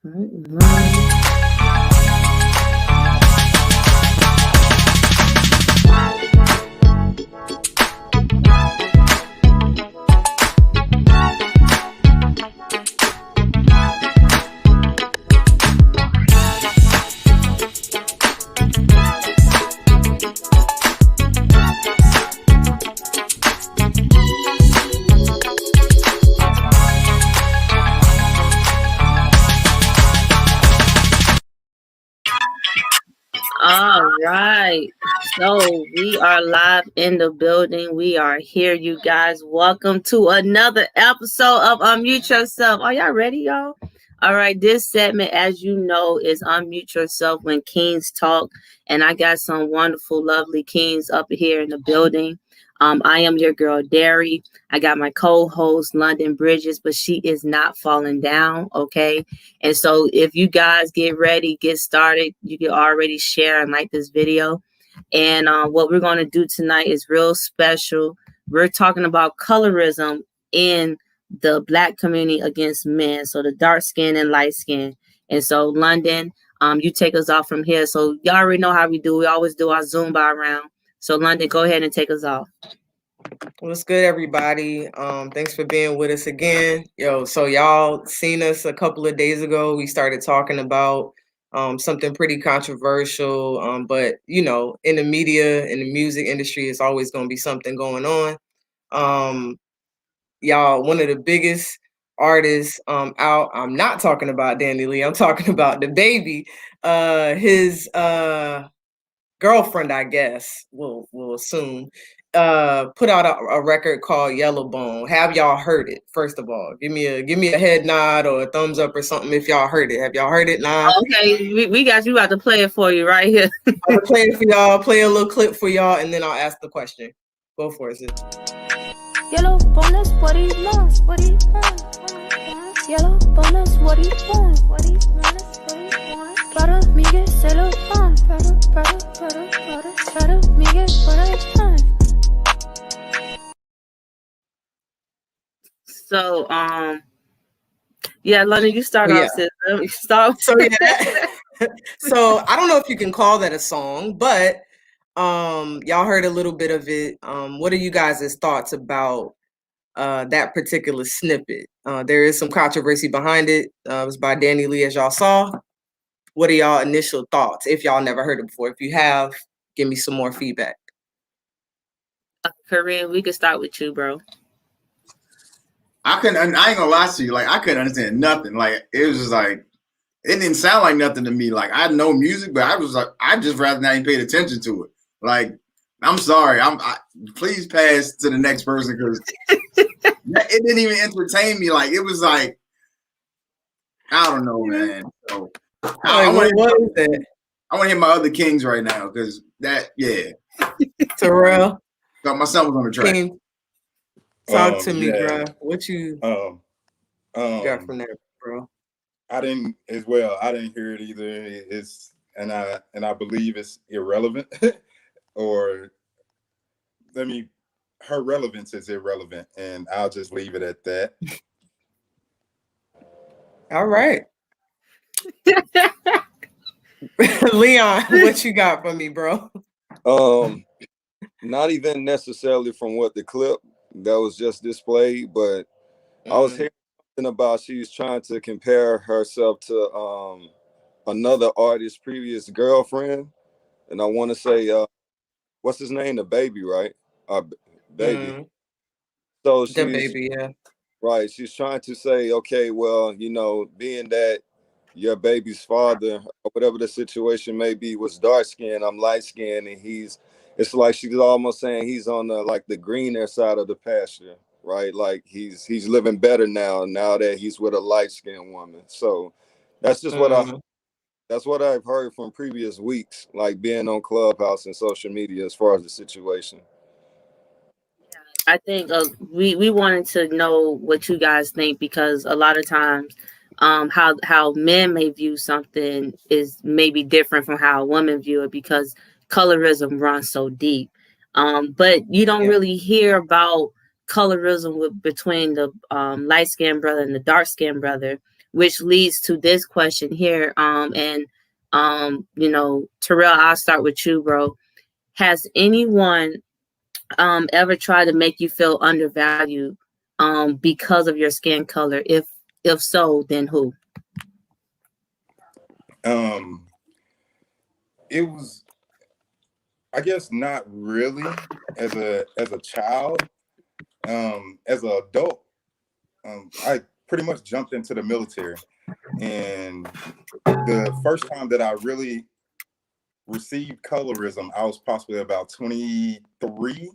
All right. So we are live in the building. We are here, you guys. Welcome to another episode of Unmute Yourself. Are y'all ready, y'all? All right. This segment, as you know, is Unmute Yourself when Kings talk. And I got some wonderful, lovely Kings up here in the building. I am your girl, Derry. I got my co-host, London Bridges, but she is not falling down. Okay. And so if you guys get ready, get started, you can already share and like this video. And what we're going to do tonight is real special. We're talking about colorism in the Black community against men. So the dark skin and light skin. And so London, you take us off from here. So y'all already know how we do. We always do our Zumba round. So London, go ahead and take us off. What's good, everybody? Thanks for being with us again. So y'all seen us a couple of days ago. We started talking about something pretty controversial. But in the media, in the music industry, it's always going to be something going on. Y'all, one of the biggest artists out. I'm not talking about Danny Lee. I'm talking about DaBaby. His girlfriend, I guess, we'll assume, put out a record called Yellowbone. Have y'all heard it? First of all, give me a head nod or a thumbs up or something if y'all heard it. Have y'all heard it? Nah. Okay, we got you about to play it for you right here. I'll play it for y'all. Play a little clip for y'all, and then I'll ask the question. Go for it, sis. Yellow bonus, what he wants, what he wants. Yellow bonus, what he wants, what he wants, what he wants. Para Miguel se lo dan, para Miguel what I want. So, yeah, London, you start off, sis. Start. So yeah, so I don't know if you can call that a song, but y'all heard a little bit of it. What are you guys' thoughts about that particular snippet? There is some controversy behind it. It was by Danny Lee, as y'all saw. What are y'all initial thoughts? If y'all never heard it before, if you have, give me some more feedback. Kareem, we can start with you, bro. I ain't gonna lie to you. Like, I couldn't understand nothing. Like, it was just like, it didn't sound like nothing to me. Like, I know music, but I was like, I just rather not even paid attention to it. Like, I'm sorry. Please pass to the next person because it didn't even entertain me. Like, it was like, I don't know, man. So I want to hear my other Kings right now because Terrell. So my son was on the track. King, talk to me, bro. What you got from there, bro? I didn't hear it either. And I believe it's irrelevant, or her relevance is irrelevant, and I'll just leave it at that. All right. Leon, what you got for me, bro? Not even necessarily from what the clip that was just displayed, but I was hearing something about she's trying to compare herself to another artist's previous girlfriend, and I want to say what's his name, DaBaby, right? Baby. So she's DaBaby, yeah. Right. She's trying to say, okay, well, being that your baby's father, or whatever the situation may be, was dark skinned, I'm light skinned, and it's like she's almost saying he's on the greener side of the pasture, right? Like he's living better now that he's with a light skinned woman. So that's just that's what I've heard from previous weeks, like being on Clubhouse and social media as far as the situation. I think we wanted to know what you guys think, because a lot of times how men may view something is maybe different from how a woman view it, because colorism runs so deep. But you don't really hear about colorism between the light-skinned brother and the dark-skinned brother. which leads to this question here. Terrell, I'll start with you, bro. Has anyone ever tried to make you feel undervalued because of your skin color? If so, then who? It was, I guess, not really as a child. As an adult, I pretty much jumped into the military, and the first time that I really received colorism, I was possibly about 23,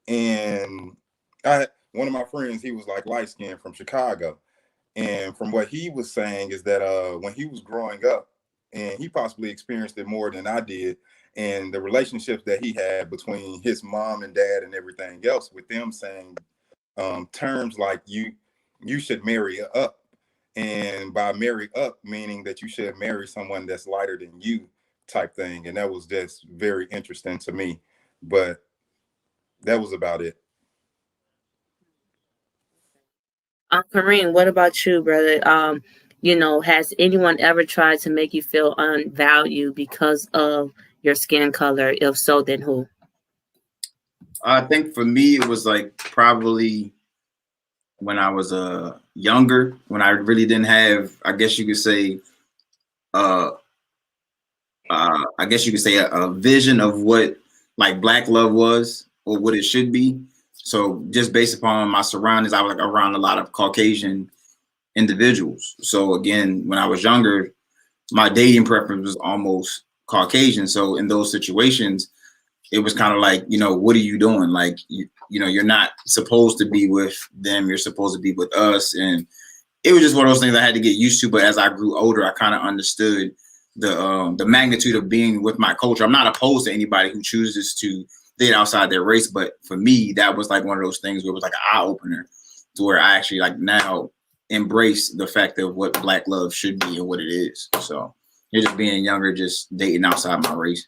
and one of my friends, he was like light skinned from Chicago, and from what he was saying is that when he was growing up, and he possibly experienced it more than I did, and the relationships that he had between his mom and dad and everything else, with them saying terms like you should marry up, and by marry up meaning that you should marry someone that's lighter than you, type thing. And that was just very interesting to me, but that was about it. Kareem, what about you, brother? Has anyone ever tried to make you feel unvalued because of your skin color? If so, then who? I think for me, it was like probably when I was younger, when I really didn't have, I guess you could say, a vision of what like Black love was or what it should be. So just based upon my surroundings, I was like around a lot of Caucasian individuals. So again, when I was younger, my dating preference was almost Caucasian. So in those situations, it was kind of like, what are you doing? Like, you're not supposed to be with them. You're supposed to be with us. And it was just one of those things I had to get used to. But as I grew older, I kind of understood the magnitude of being with my culture. I'm not opposed to anybody who chooses to date outside their race. But for me, that was like one of those things where it was like an eye opener to where I actually like now embrace the fact of what Black love should be and what it is. So you're just being younger, just dating outside my race.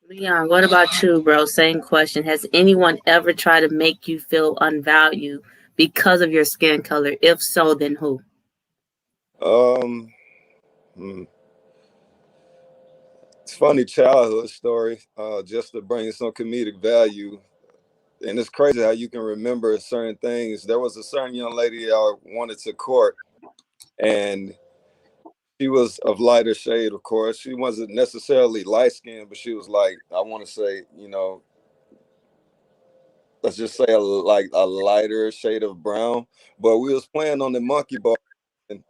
Leon, what about you, bro? Same question. Has anyone ever tried to make you feel unvalued because of your skin color? If so, then who? It's funny childhood story, just to bring some comedic value. And it's crazy how you can remember certain things. There was a certain young lady I wanted to court, and she was of lighter shade, of course. She wasn't necessarily light skinned, but she was like, I want to say, let's just say a lighter shade of brown. But we was playing on the monkey bar, and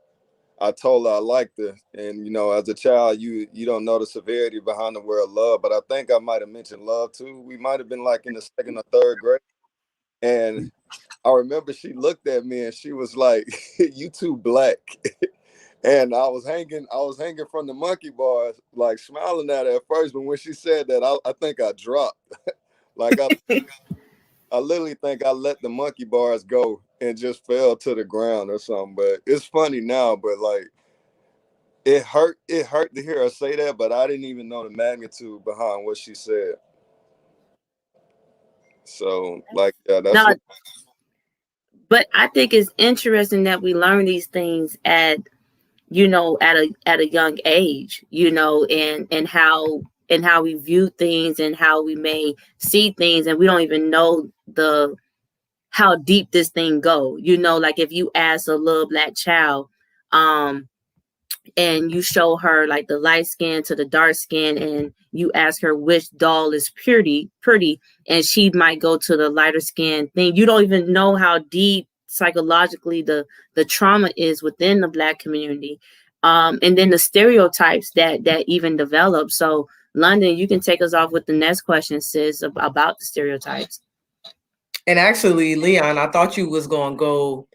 I told her I liked her. And as a child, you don't know the severity behind the word love, but I think I might have mentioned love too. We might have been like in the 2nd or 3rd grade. And I remember she looked at me and she was like, "You too black." And I was hanging from the monkey bars, like smiling at her at first. But when she said that, I think I dropped. Like I literally think I let the monkey bars go and just fell to the ground or something. But it's funny now, but like it hurt to hear her say that, but I didn't even know the magnitude behind what she said. So like, yeah, that's No, but I think it's interesting that we learn these things at a young age, and how we view things and how we may see things, and we don't even know how deep this thing go. Like if you ask a little Black child, and you show her like the light skin to the dark skin, and you ask her which doll is pretty, and she might go to the lighter skin thing. You don't even know how deep psychologically the trauma is within the Black community, and then the stereotypes that even develop. So London, you can take us off with the next question, sis, about the stereotypes. And actually, Leon, I thought you was gonna go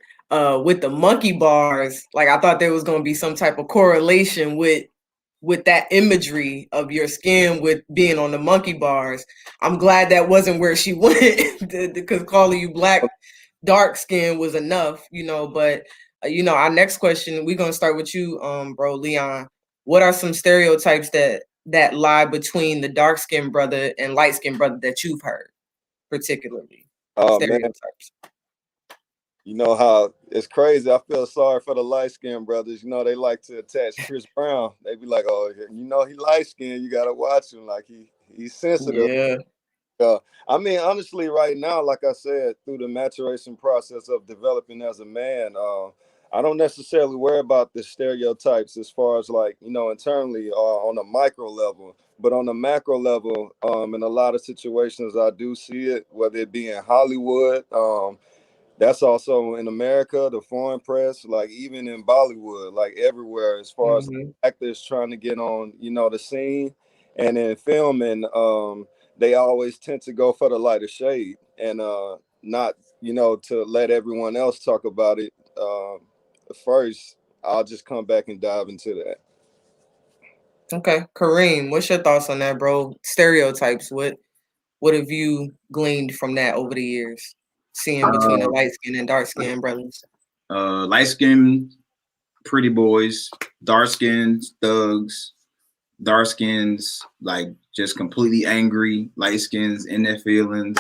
with the monkey bars. Like I thought there was gonna be some type of correlation with that imagery of your skin with being on the monkey bars. I'm glad that wasn't where she went, because calling you black, dark skin was enough, But our next question, we're gonna start with you, bro, Leon. What are some stereotypes that lie between the dark skinned brother and light skinned brother that you've heard, particularly? Stereotypes. you know how it's crazy. I feel sorry for the light skinned brothers. You know, they like to attach Chris Brown. They be like, oh, you know, he light skinned. You gotta watch him. Like he's sensitive. Yeah. I mean, honestly, right now, like I said, through the maturation process of developing as a man, I don't necessarily worry about the stereotypes as far as like, you know, internally on a micro level. But on a macro level, in a lot of situations, I do see it, whether it be in Hollywood, that's also in America, the foreign press, like even in Bollywood, like everywhere, as far as Mm-hmm. actors trying to get on, you know, the scene, and in filming, they always tend to go for the lighter shade and not, you know, to let everyone else talk about it first. I'll just come back and dive into that. Okay, Kareem, what's your thoughts on that, bro? Stereotypes. What have you gleaned from that over the years? Seeing between the Uh, light skin and dark skinned brothers. Light skinned pretty boys, dark skinned thugs, dark skins like just completely angry, light skins in their feelings.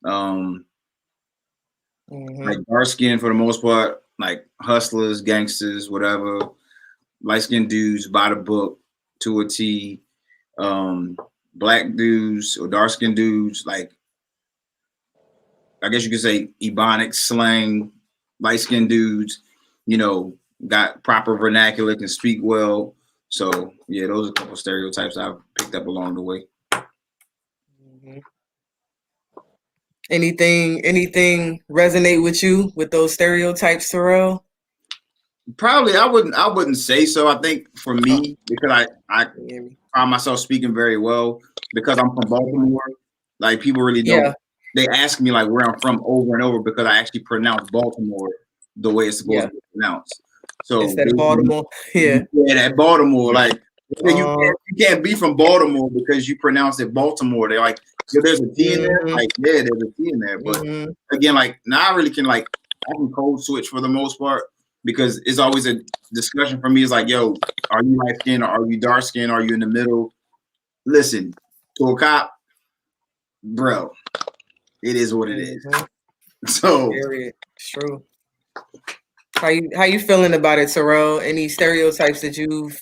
Um, like Mm-hmm. dark skin for the most part, like hustlers, gangsters, whatever. Light skinned dudes by the book to a T. Black dudes or dark skinned dudes, like I guess you could say Ebonics slang, light skinned dudes, you know, got proper vernacular, can speak well. So yeah, those are a couple stereotypes I've picked up along the way. Mm-hmm. Anything resonate with you with those stereotypes, Terrell? Probably I wouldn't say so. I think for me, because I Can you hear me? find myself speaking very well because I'm from Baltimore. Like people really Yeah, don't they ask me like where I'm from over and over because I actually pronounce Baltimore the way it's supposed yeah. to be pronounced. So Instead of Baltimore. Yeah. yeah, that Baltimore, like Uh, you can't be from Baltimore because you pronounce it Baltimore. They're like, yeah, there's a T in there. mm-hmm, Like, yeah, there's a T in there. But mm-hmm. again, like now I really can like I can code switch for the most part because it's always a discussion for me. It's like, yo, are you light skinned or are you dark skinned? Are you in the middle? Listen, to a cop, bro, it is what it is. Mm-hmm. So Period. It's true. How you feeling about it, Terrell? Any stereotypes that you've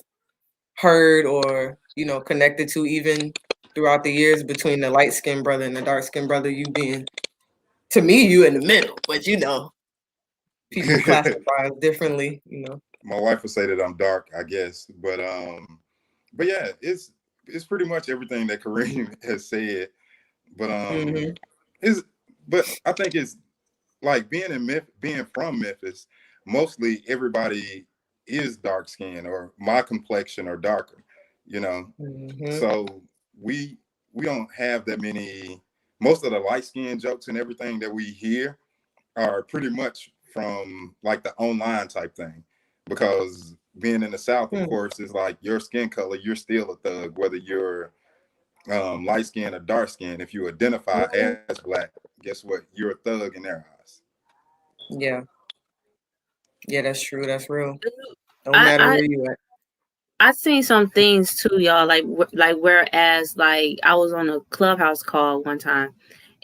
heard or connected to even throughout the years between the light skinned brother and the dark skinned brother? You being, to me, you in the middle, but people classify us differently. My wife would say that I'm dark, I guess, but yeah, it's pretty much everything that Kareem has said. But Mm-hmm. is but I think it's like being from Memphis, mostly everybody is dark skinned or my complexion or darker, you know. Mm-hmm. So we don't have that many. Most of the light skin jokes and everything that we hear are pretty much from like the online type thing, because being in the South, of course, is like your skin color, you're still a thug, whether you're light skin or dark skin. If you identify as black, guess what? You're a thug in their eyes. Yeah. Yeah, that's true. That's real. No I, matter I where you at. I seen some things too, y'all. Like whereas like I was on a Clubhouse call one time,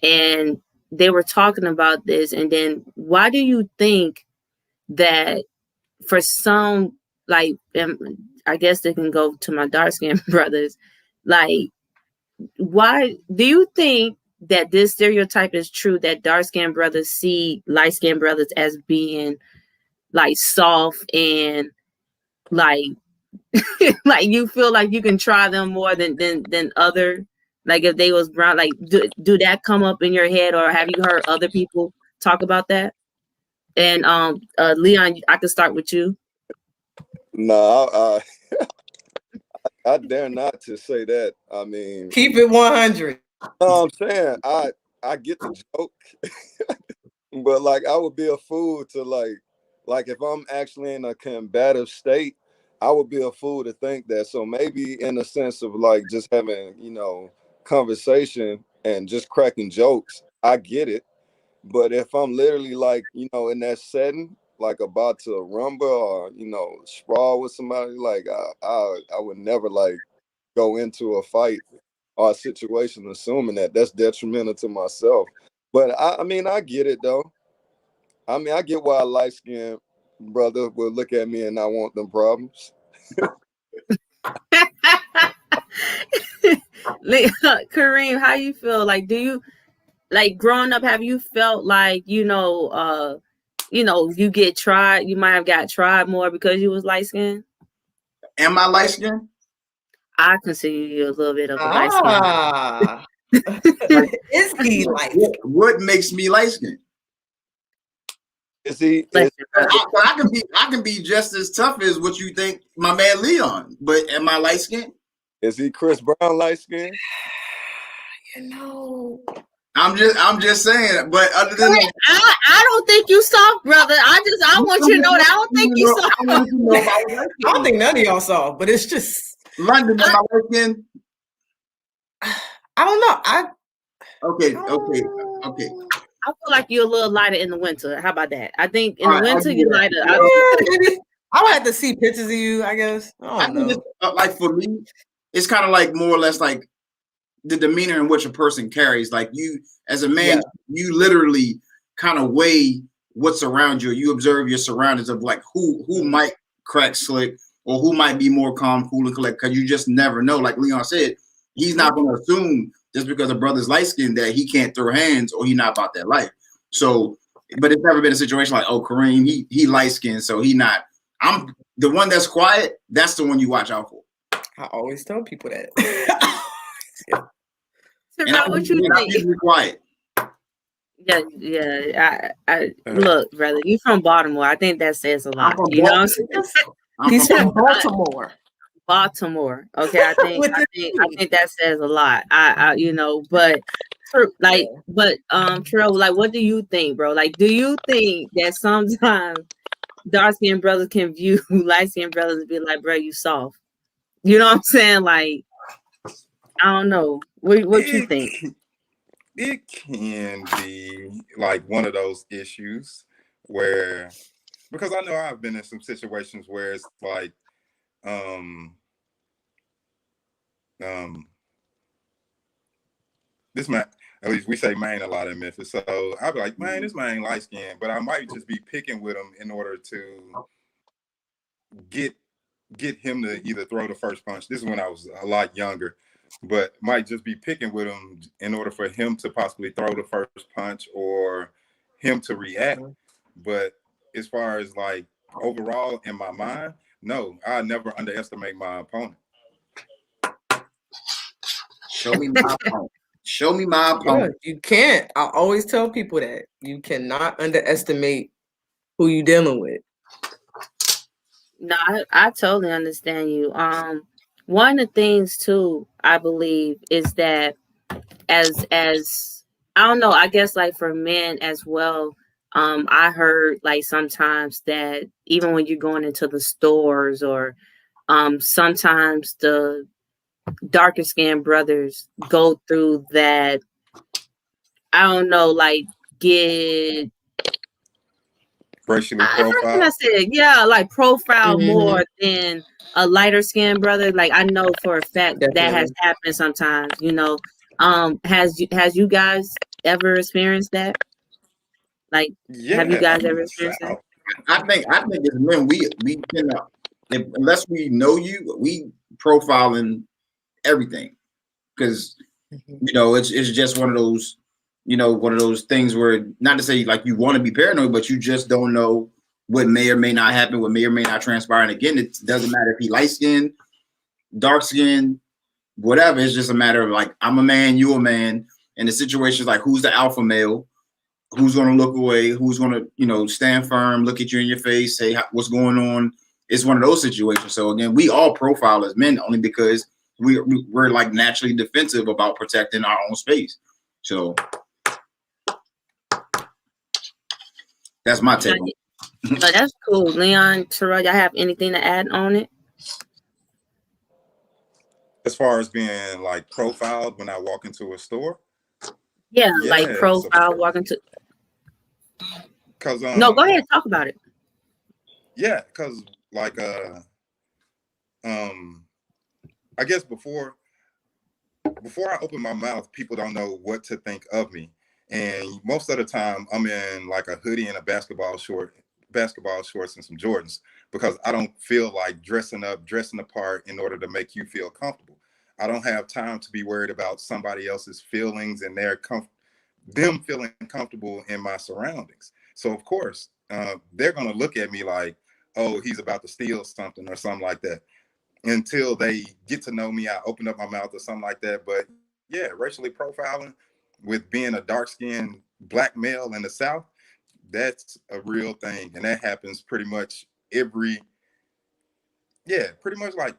and they were talking about this, and then why do you think that for some like I guess they can go to my dark skinned brothers, like why do you think that this stereotype is true that dark skinned brothers see light skinned brothers as being like soft and like like you feel like you can try them more than other, like if they was brown, like do that come up in your head, or have you heard other people talk about that? And Leon, I can start with you. No, I dare not to say that. I mean, Keep it 100. no, I'm saying I get the joke, but like I would be a fool to like if I'm actually in a combative state, I would be a fool to think that. So maybe in a sense of like just having, conversation and just cracking jokes, I get it. But if I'm literally like, in that setting, like about to rumble or, sprawl with somebody, like I would never like go into a fight or a situation assuming that that's detrimental to myself. But I mean, I get it though. I mean, I get why a light skinned brother will look at me and not want them problems. Kareem, how you feel? Like, do you like growing up? Have you felt like you get tried? You might have got tried more because you was light skinned. Am I light skinned? I consider you a little bit of a light skin. Ah. Is he light? What makes me light skinned? Is he? I can be just as tough as what you think my man Leon, but am I light skinned? Is he Chris Brown light skinned? You know. I'm just saying, but other than that, I don't think you soft, brother. I want you to know that I don't think you soft. I don't think none of y'all saw, but it's just London, am I light skinned? I don't know. Okay. I feel like you're a little lighter in the winter. How about that? I think in the winter you're lighter. I would have to see pictures of you, I guess. I don't know. Like for me, it's kind of like more or less like the demeanor in which a person carries. Like you, as a man, you literally kind of weigh what's around you. You observe your surroundings of like who might crack slick or who might be more calm, cool, and collect. Because you just never know. Like Leon said, he's not going to assume just because a brother's light skinned that he can't throw hands or he not about that life. So, but it's never been a situation like, oh, Kareem, he light skinned, so he not. I'm the one that's quiet. That's the one you watch out for. I always tell people that. What you think? Quiet. Yeah. I look, brother. You from Baltimore? I think that says a lot. You know what I'm saying? He's from Baltimore. Baltimore. Okay, I think that says a lot. But Terrell, like, what do you think, bro? Like, do you think that sometimes dark skinned brothers can view light skinned brothers and be like, bro, you soft? You know what I'm saying? Like, I don't know. What you think? It can be like one of those issues where, because I know I've been in some situations where it's like, this man, at least we say man a lot in Memphis. So I'll be like, man, this man ain't light skinned, but I might just be picking with him in order to get him to either throw the first punch. This is when I was a lot younger, but might just be picking with him in order for him to possibly throw the first punch or him to react. But as far as like overall in my mind, no, I never underestimate my opponent. Show me my opponent. Show me my opponent. Yeah, you can't. I always tell people that you cannot underestimate who you dealing with. No, I totally understand you. One of the things too, I believe, is that as I don't know, I guess like for men as well, I heard like sometimes that even when you're going into the stores or sometimes the darker skinned brothers go through that, I don't know, like get racially profile. I said, yeah, like profile more than a lighter skinned brother. Like I know for a fact that has happened sometimes, you know. Has you guys ever experienced that? Like, have you guys ever experienced that? I think as men we cannot, unless we know you, we profiling everything because you know it's just one of those things where, not to say like you want to be paranoid, but you just don't know what may or may not happen, what may or may not transpire. And again, it doesn't matter if he light skinned, dark skinned, whatever. It's just a matter of like, I'm a man, you a man, and the situation is like, who's the alpha male, who's going to look away, who's going to stand firm, look at you in your face, say what's going on. It's one of those situations. So again, we all profile as men only because we're like naturally defensive about protecting our own space. So that's my take. That's cool. Leon, Terrell, y'all have anything to add on it? As far as being like profiled when I walk into a store? Yeah, like profile walking to. Cause no, go ahead, talk about it. Yeah, because like I guess before I open my mouth, people don't know what to think of me. And most of the time I'm in like a hoodie and a basketball shorts and some Jordans, because I don't feel like dressing apart in order to make you feel comfortable. I don't have time to be worried about somebody else's feelings and them feeling comfortable in my surroundings. So of course, they're going to look at me like, oh, he's about to steal something or something like that. Until they get to know me, I open up my mouth or something like that. But yeah, racially profiling with being a dark-skinned black male in the South, that's a real thing. And that happens pretty much pretty much like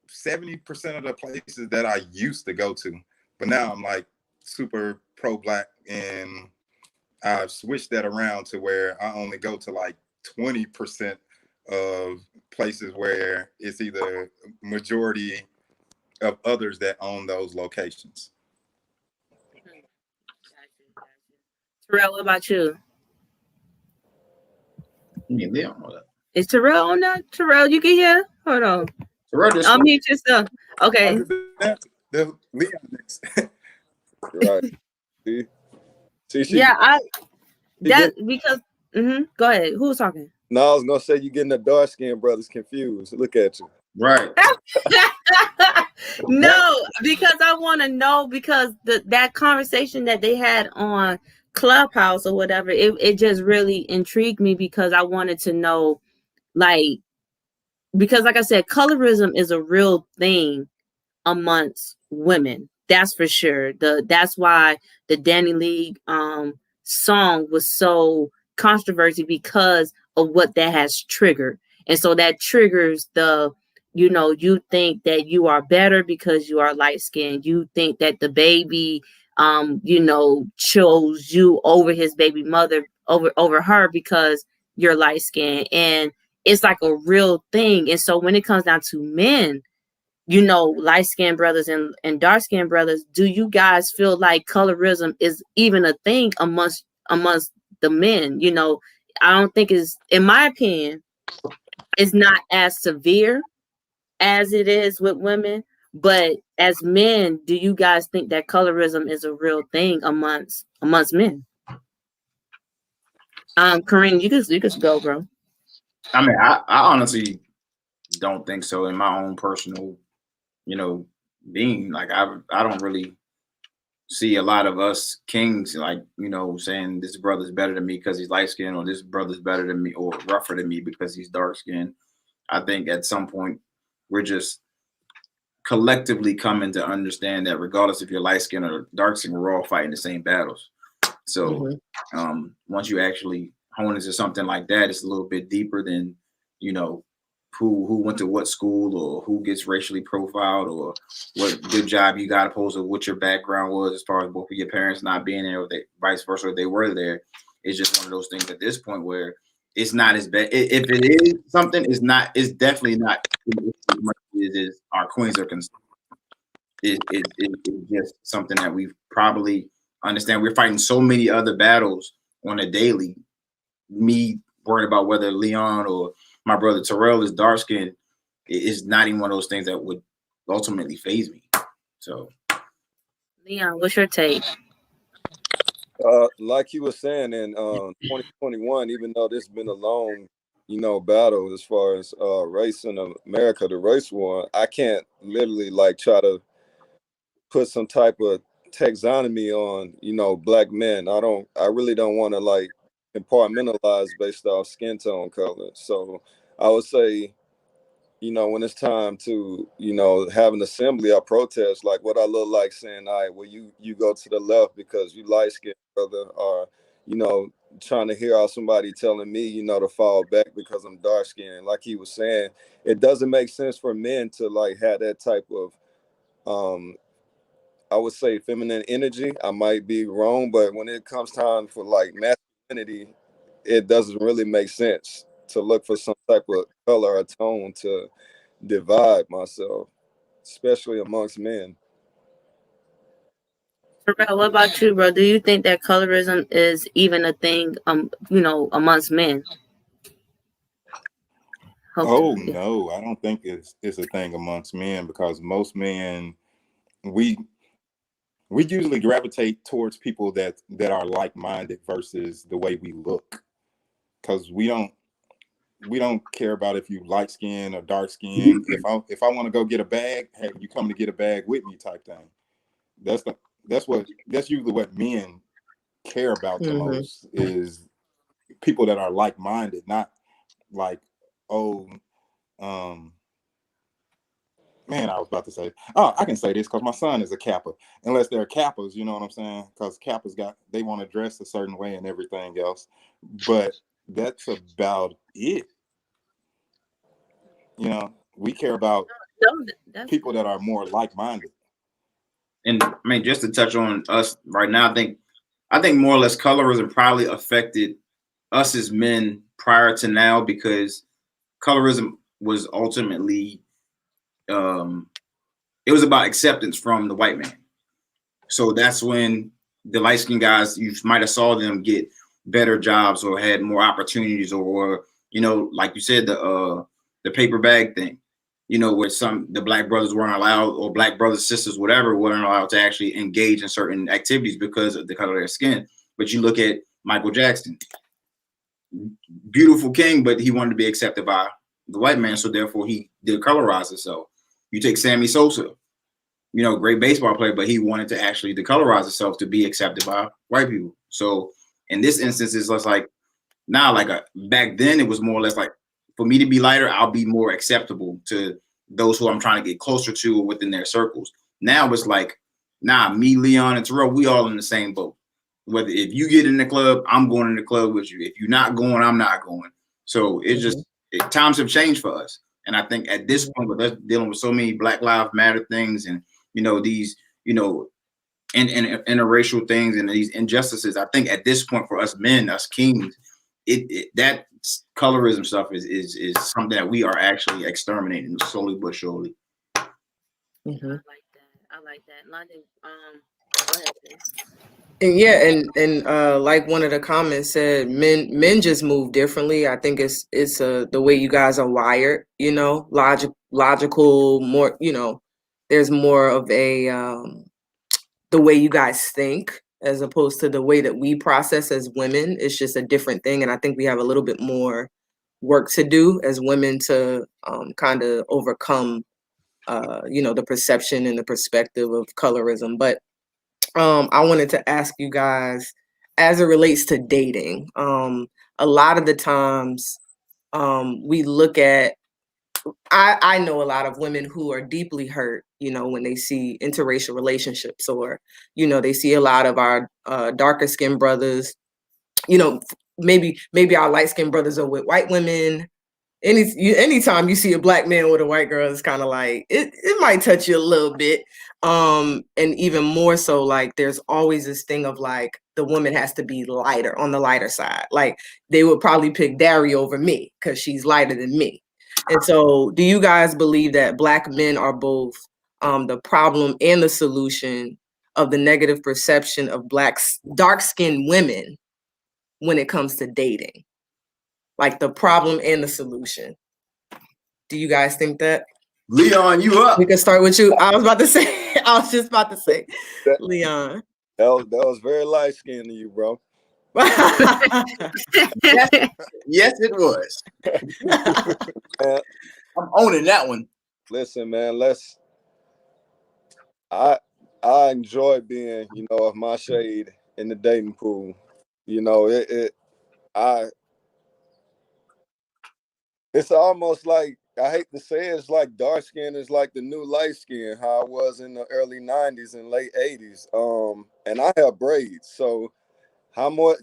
70% of the places that I used to go to. But now I'm like super pro-black, and I've switched that around to where I only go to like 20% of places where it's either majority of others that own those locations. Terrell, what about you? You mean Leon? Hold up. Is Terrell on that? Terrell, you can hear? Hold on. Terrell just Unmute yourself. Okay. The Leon next. Right. See, Yeah, because go ahead. Who was talking? No, I was gonna say you getting the dark skinned brothers confused. Look at you. right. No, because I want to know, because that conversation that they had on Clubhouse or whatever, it just really intrigued me, because I wanted to know, like, because like I said, colorism is a real thing amongst women. That's for sure. That's why the Danny Lee song was so controversial, because of what that has triggered. And so that triggers you think that you are better because you are light skinned. You think that the baby chose you over his baby mother, over her, because you're light skinned. And it's like a real thing. And so when it comes down to men, light skinned brothers and dark skinned brothers, do you guys feel like colorism is even a thing amongst the men? I don't think it's, in my opinion, it's not as severe as it is with women. But as men, do you guys think that colorism is a real thing amongst men? Corinne, you could go, bro. I mean, I honestly don't think so. In my own personal, being, like, I don't really see a lot of us kings, like, saying this brother's better than me because he's light skinned, or this brother's better than me or rougher than me because he's dark skinned. I think at some point we're just collectively coming to understand that regardless if you're light skinned or dark skinned, we're all fighting the same battles. So once you actually hone into something like that, it's a little bit deeper than, who went to what school, or who gets racially profiled, or what good job you got, opposed to what your background was as far as both of your parents not being there, or vice versa, if they were there. It's just one of those things at this point where it's not as bad. If it is something, it's definitely not as much as our queens are concerned. It's just something that we've probably understand. We're fighting so many other battles on a daily. Me worrying about whether Leon or my brother Terrell is dark skinned is not even one of those things that would ultimately faze me. So, Leon, what's your take? Like you were saying, in 2021, even though this has been a long, battle as far as race in America, the race war, I can't literally try to put some type of taxonomy on, black men. I really don't want to compartmentalize based off skin tone color. So I would say, when it's time to, have an assembly or protest, like what I look like saying, all right, well, you go to the left because you light skinned, brother, or, trying to hear out somebody telling me, to fall back because I'm dark skinned. Like he was saying, it doesn't make sense for men to have that type of, I would say feminine energy. I might be wrong, but when it comes time for masculinity, it doesn't really make sense to look for some type of color or tone to divide myself, especially amongst men. Terrell, what about you, bro? Do you think that colorism is even a thing, amongst men? Oh no, I don't think it's a thing amongst men, because most men, we we usually gravitate towards people that are like-minded versus the way we look, because we don't care about if you light skin or dark skin. If I want to go get a bag, hey, you come to get a bag with me type thing. That's usually what men care about the most, is people that are like-minded, not like, oh, man, I was about to say, oh, I can say this because my son is a Kappa. Unless they're Kappas, you know what I'm saying? Because Kappas they want to dress a certain way and everything else. But that's about it. You know, we care about people that are more like-minded. And I mean, just to touch on us right now, I think more or less colorism probably affected us as men prior to now, because colorism was ultimately it was about acceptance from the white man. So that's when the light skinned guys, you might have saw them get better jobs or had more opportunities, or you know, like you said, the paper bag thing, you know, where the black brothers weren't allowed, or black brothers, sisters, whatever, weren't allowed to actually engage in certain activities because of the color of their skin. But you look at Michael Jackson, beautiful king, but he wanted to be accepted by the white man, so therefore he did colorize himself. You take Sammy Sosa, you know, great baseball player, but he wanted to actually decolorize himself to be accepted by white people. So in this instance, it's less like now, back then, it was more or less like, for me to be lighter, I'll be more acceptable to those who I'm trying to get closer to or within their circles. Now it's like, nah, me, Leon, and Terrell, we all in the same boat. Whether if you get in the club, I'm going in the club with you. If you're not going, I'm not going. So it's just times have changed for us. And I think at this point, with us dealing with so many Black Lives Matter things, and you know, these, you know, and interracial things and these injustices, I think at this point for us men, us kings, that colorism stuff is something that we are actually exterminating slowly but surely. I like that. London, go ahead, please. And yeah, and like one of the comments said, men just move differently. I think it's the way you guys are wired, you know, logical, more, you know, there's more of a the way you guys think as opposed to the way that we process as women. It's just a different thing, and I think we have a little bit more work to do as women to kind of overcome you know, the perception and the perspective of colorism. But I wanted to ask you guys, as it relates to dating, a lot of the times we look at, I know a lot of women who are deeply hurt, you know, when they see interracial relationships, or, you know, they see a lot of our darker skinned brothers, you know, maybe our light skinned brothers are with white women. Anytime you see a black man with a white girl, it's kind of like it might touch you a little bit. And even more so, like there's always this thing of like the woman has to be lighter, on the lighter side. Like they would probably pick Dari over me because she's lighter than me. And so do you guys believe that black men are both the problem and the solution of the negative perception of dark-skinned women when it comes to dating? Like the problem and the solution. Do you guys think that? Leon, you up? We can start with you. I was just about to say, Leon. That was very light skinned of you, bro. Yes, it was. I'm owning that one. Listen, man, I enjoy being, you know, of my shade in the dating pool. You know, it's almost like, I hate to say it, it's like dark skin is like the new light skin, how it was in the early 90s and late 80s. And I have braids, so how much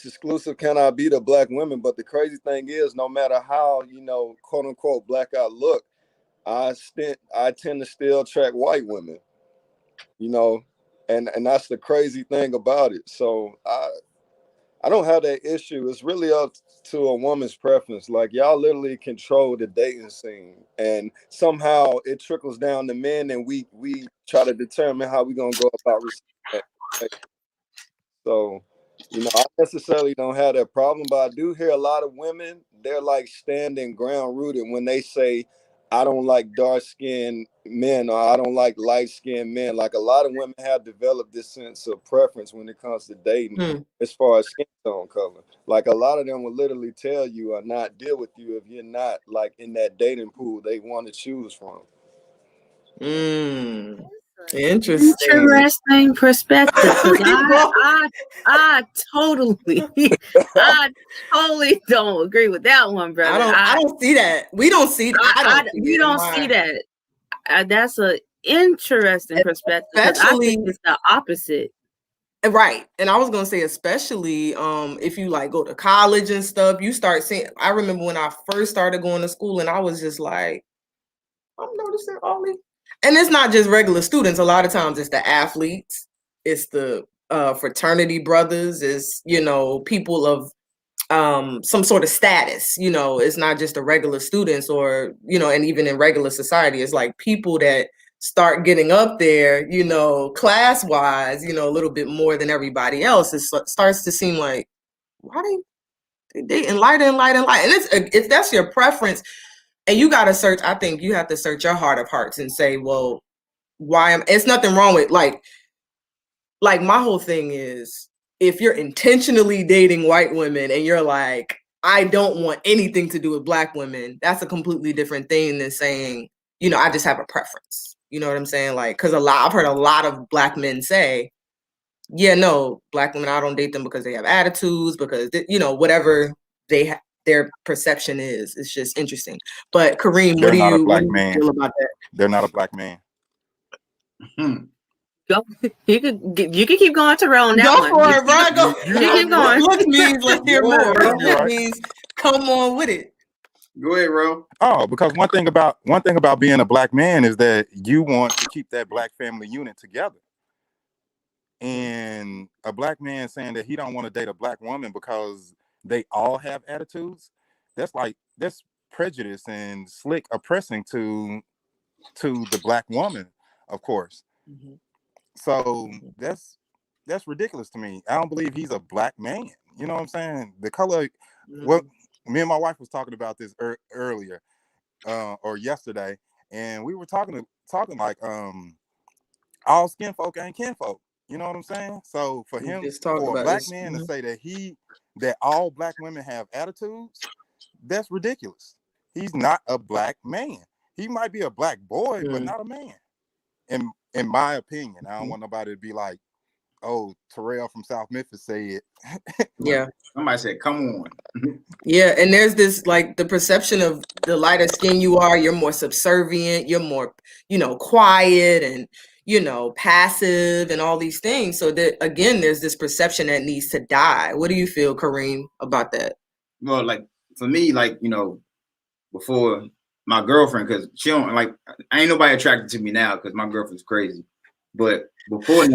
exclusive can I be to black women? But the crazy thing is, no matter how, you know, quote unquote black I look, I tend to still attract white women, you know, and that's the crazy thing about it. So I don't have that issue. It's really up to a woman's preference. Like y'all literally control the dating scene, and somehow it trickles down to men, and we try to determine how we're gonna go about that. So, you know, I necessarily don't have that problem, but I do hear a lot of women, they're like standing ground rooted when they say, I don't like dark-skinned men, or I don't like light-skinned men. Like, a lot of women have developed this sense of preference when it comes to dating, as far as skin tone color. Like, a lot of them will literally tell you or not deal with you if you're not like in that dating pool they want to choose from. Interesting perspective, because I totally don't agree with that one, brother. I don't see that. We don't see that. We don't see that. That's an interesting perspective, because I think it's the opposite. Right. And I was gonna say, especially if you like go to college and stuff, you start seeing. I remember when I first started going to school, and I was just like, I'm noticing all these. And it's not just regular students. A lot of times it's the athletes, it's the fraternity brothers, it's, you know, people of some sort of status. You know, it's not just the regular students, or, you know, and even in regular society, it's like people that start getting up there, you know, class wise, you know, a little bit more than everybody else. It starts to seem like, why they dating lighter and lighter and lighter? And if that's your preference, and you got to search, I think you have to search your heart of hearts and say, well, why it's nothing wrong with like my whole thing is, if you're intentionally dating white women and you're like, I don't want anything to do with black women, that's a completely different thing than saying, you know, I just have a preference. You know what I'm saying? Like, because I've heard a lot of black men say, yeah, no, black women, I don't date them because they have attitudes, because, you know, whatever their perception is. It's just interesting. But Kareem, what do you feel about that? They're not a black man. Go. You can keep going, Terrell, on that go one. For it, bro. Go. You keep going. Look means let's hear more. Look means come on with it. Go ahead, bro. Oh, because one thing about being a black man is that you want to keep that black family unit together. And a black man saying that he don't want to date a black woman because they all have attitudes, that's prejudice and slick oppressing to the black woman, of course. So that's ridiculous to me. I don't believe he's a black man. You know what I'm saying? The color. Well, me and my wife was talking about this earlier, or yesterday, and we were talking like all skin folk ain't kinfolk. You know what I'm saying? So for him, for a black man to say that all black women have attitudes, that's ridiculous. He's not a black man. He might be a black boy, but not a man. In my opinion, I don't want nobody to be like, "Oh, Terrell from South Memphis said." Yeah, somebody said, "Come on." Yeah, and there's this like the perception of the lighter skin you are, you're more subservient, you're more, you know, quiet and, you know, passive and all these things. So that again, there's this perception that needs to die. What do you feel, Kareem, about that? Well, like for me, like, you know, before my girlfriend, because she don't like, I ain't nobody attracted to me now because my girlfriend's crazy. But before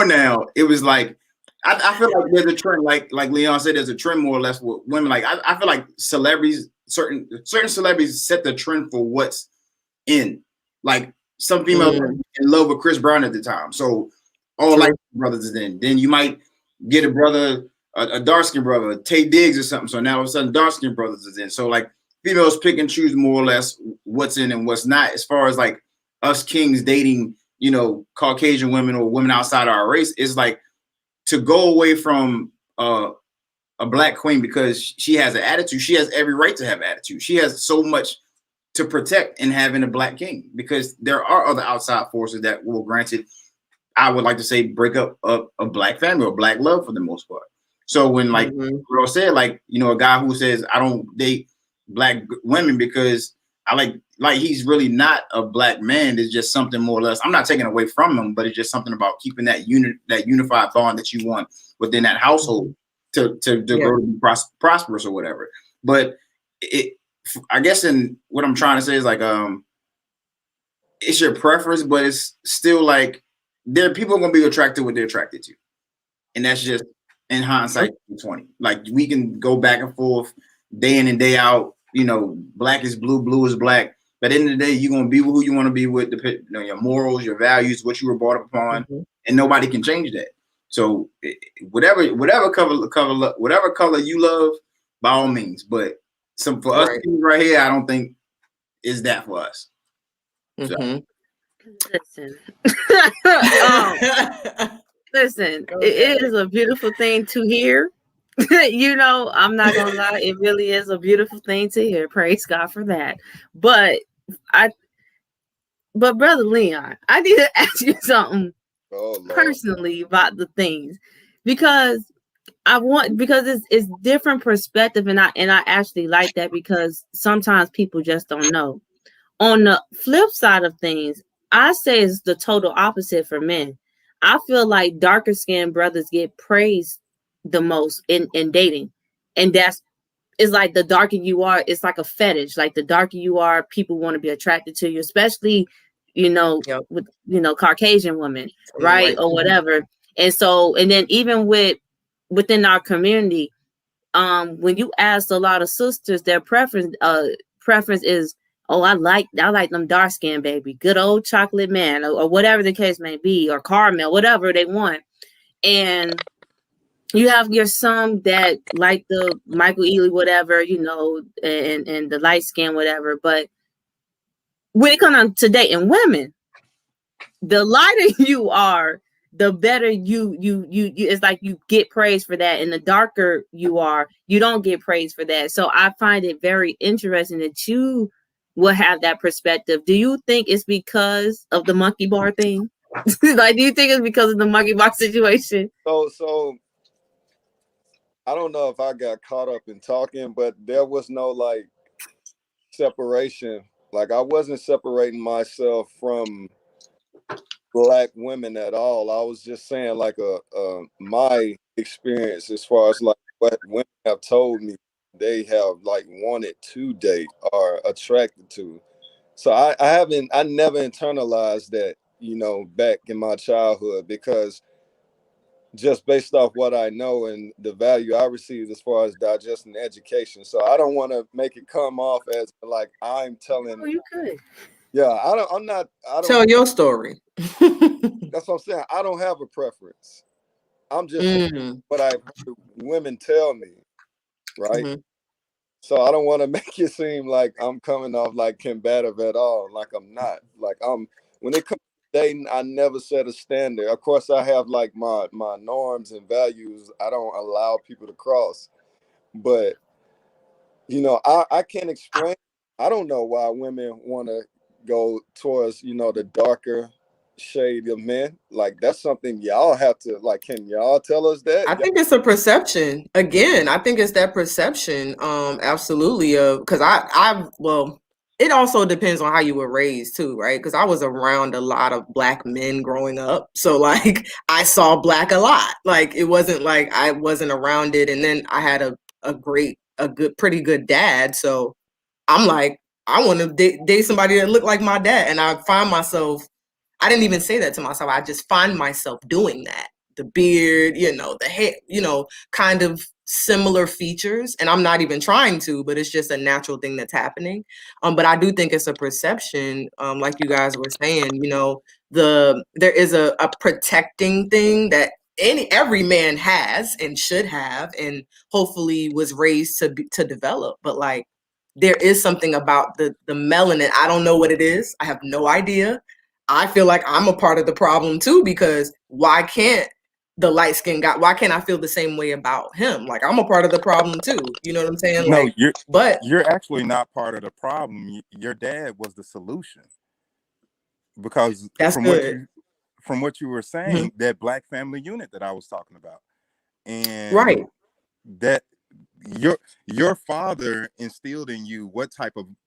now, it was like, I feel like there's a trend, like Leon said, there's a trend more or less with women. Like I feel like celebrities, certain celebrities set the trend for what's in. Like some females in love with Chris Brown at the time, so all like brothers is in. Then you might get a brother, a dark skinned brother, Tay Diggs or something. So now all of a sudden dark skinned brothers is in. So like females pick and choose more or less what's in and what's not. As far as like us kings dating, you know, Caucasian women or women outside our race, is like to go away from a black queen because she has an attitude. She has every right to have attitude. She has so much to protect in having a black king, because there are other outside forces that will, granted, I would like to say, break up a black family or black love for the most part. So when like girl said, like, you know, a guy who says I don't date black women because I like he's really not a black man. It's just something more or less. I'm not taking away from him, but it's just something about keeping that unified bond that you want within that household to grow to be prosperous or whatever. But I guess in what I'm trying to say is like it's your preference, but it's still like there people are gonna be attracted to what they're attracted to, and that's just in hindsight 2020. Like we can go back and forth day in and day out. You know, black is blue, blue is black. But at the end of the day, you're gonna be who you want to be with, you know, your morals, your values, what you were brought up upon, and nobody can change that. So whatever color you love, by all means. But for us right here, I don't think is that for us. So. Listen, listen, it is a beautiful thing to hear. You know, I'm not gonna lie, it really is a beautiful thing to hear. Praise God for that. But Brother Leon, I need to ask you something personally about the things, because it's different perspective, and I actually like that, because sometimes people just don't know. On the flip side of things, I say it's the total opposite for men. I feel like darker skinned brothers get praised the most in dating. And it's like the darker you are, it's like a fetish. Like the darker you are, people want to be attracted to you, especially, with, Caucasian women, right? Or whatever. And so, and then even within our community, when you ask a lot of sisters, their preference is, oh, I like them dark skinned baby, good old chocolate man, or whatever the case may be, or caramel, whatever they want. And you have your some that like the Michael Ealy, whatever, and the light skin, whatever. But when it comes to dating women, the lighter you are, the better you it's like you get praised for that. And the darker you are, you don't get praised for that. So I find it very interesting that you will have that perspective. Do you think it's because of the monkey bar thing? Like, do you think it's because of the monkey bar situation? So I don't know if I got caught up in talking, but there was no like separation. Like I wasn't separating myself from Black women at all. I was just saying like my experience as far as like what women have told me they have like wanted to date or attracted to. So I never internalized that, back in my childhood, because just based off what I know and the value I received as far as digesting education. So I don't want to make it come off as like I'm telling. Oh, you could. Yeah, I don't tell your story. That's what I'm saying. I don't have a preference. I'm just saying what I heard women tell me, right? Mm-hmm. So I don't want to make it seem like I'm coming off like combative at all. Like I'm not. Like when it comes to dating, I never set a standard. Of course, I have like my norms and values I don't allow people to cross. But I can't explain. I don't know why women want to go towards, the darker shade of men. Like that's something y'all have to like. Can y'all tell us that? I think it's a perception. Again, I think it's that perception. Absolutely. Because it also depends on how you were raised too, right? Because I was around a lot of Black men growing up, so like I saw Black a lot. Like it wasn't like I wasn't around it, and then I had pretty good dad. So I'm like, I want to date somebody that looked like my dad, and I find myself. I didn't even say that to myself. I just find myself doing that. The beard, the hair, kind of similar features. And I'm not even trying to, but it's just a natural thing that's happening. But I do think it's a perception, like you guys were saying, there is a protecting thing that every man has and should have, and hopefully was raised to develop. But like, there is something about the melanin. I don't know what it is. I have no idea. I feel like I'm a part of the problem too, because why can't the light skinned guy, why can't I feel the same way about him? Like I'm a part of the problem too. You know what I'm saying? No, you're actually not part of the problem. Your dad was the solution. Because from what you were saying, that Black family unit that I was talking about. And that your father instilled in you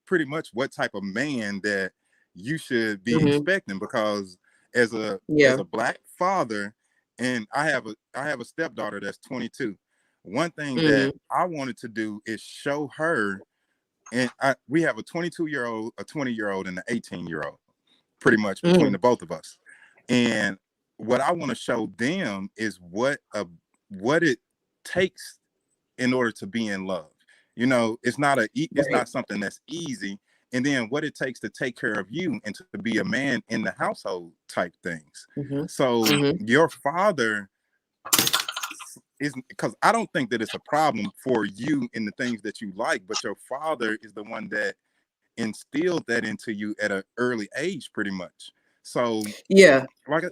pretty much what type of man that you should be expecting, because as a Black father, and I have a stepdaughter that's 22. One thing that I wanted to do is show her, and we have a 22-year-old, a 20-year-old, and an 18-year-old, pretty much between the both of us. And what I want to show them is what it takes in order to be in love. It's not not something that's easy. And then what it takes to take care of you and to be a man in the household type things. So your father is because I don't think that it's a problem for you in the things that you like, but your father is the one that instilled that into you at an early age, pretty much. So, Yeah. like,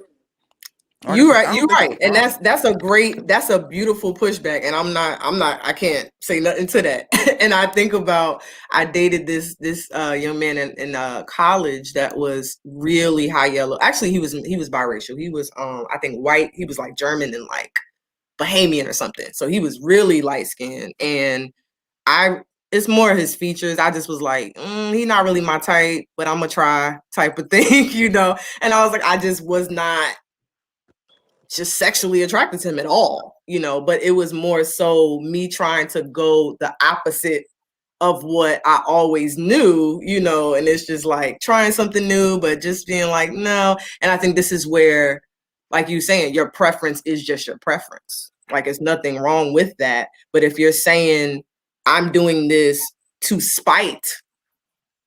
like I You're said, right. I You're don't think it's right. a And problem. that's a beautiful pushback. And I can't say nothing to that. And I think about, I dated this young man in college that was really high yellow. Actually, he was biracial. He was I think white. He was like German and like Bahamian or something. So he was really light skinned. And it's more his features. I just was like, he not really my type, but I'm gonna try type of thing, you know. And I was like, I just was not just sexually attracted to him at all, you know, but it was more so me trying to go the opposite of what I always knew, you know, and it's just like trying something new, but just being like, no. And I think this is where, like you saying, your preference is just your preference. Like, there's nothing wrong with that. But if you're saying, I'm doing this to spite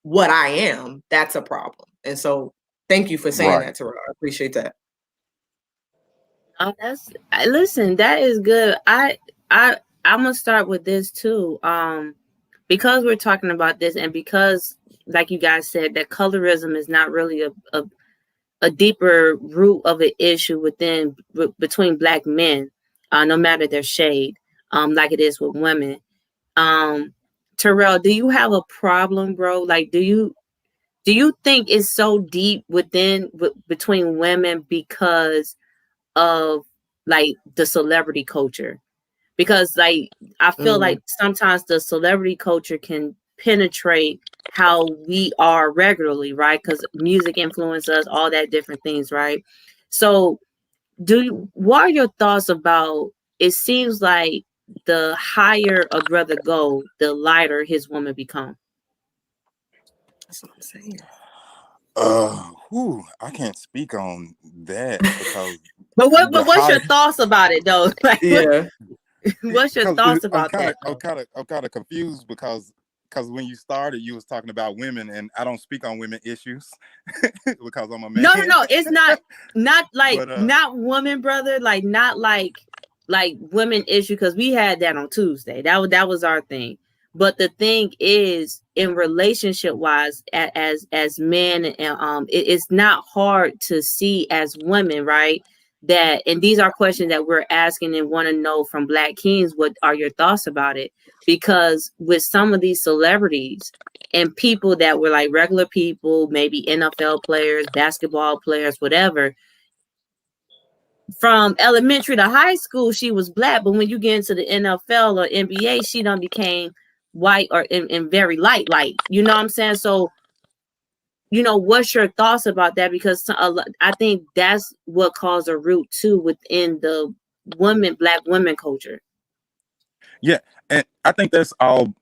what I am, that's a problem. And so thank you for saying Right. that, Terrell. I appreciate that. Oh, listen, that is good. I'm gonna start with this too. Because we're talking about this, and because, like you guys said, that colorism is not really a deeper root of an issue between Black men, no matter their shade, like it is with women. Um, Terrell, do you have a problem, bro? Like, do you think it's so deep between women because of like the celebrity culture? Because like I feel like sometimes the celebrity culture can penetrate how we are regularly, right? Because music influences us, all that different things, right? So what are your thoughts about, it seems like the higher a brother go, the lighter his woman become? That's what I'm saying. I can't speak on that because But the what's high your thoughts about it though? Like, Yeah. what's your because thoughts I'm about kind that of I'm though? kind of I'm kind of confused because when you started you was talking about women and I don't speak on women issues because I'm a man. No, it's not like But not woman, brother, like not like women issue, because we had that on Tuesday. That was our thing. But the thing is, in relationship wise, as men, and it's not hard to see as women, right? That, and these are questions that we're asking and want to know from Black Kings. What are your thoughts about it? Because with some of these celebrities and people that were like regular people, maybe NFL players, basketball players, whatever, from elementary to high school, she was Black. But when you get into the NFL or NBA, she done became white or in very light. You know what I'm saying? So, what's your thoughts about that? Because I think that's what caused a root too within the Black women culture. yeah, and I think that's all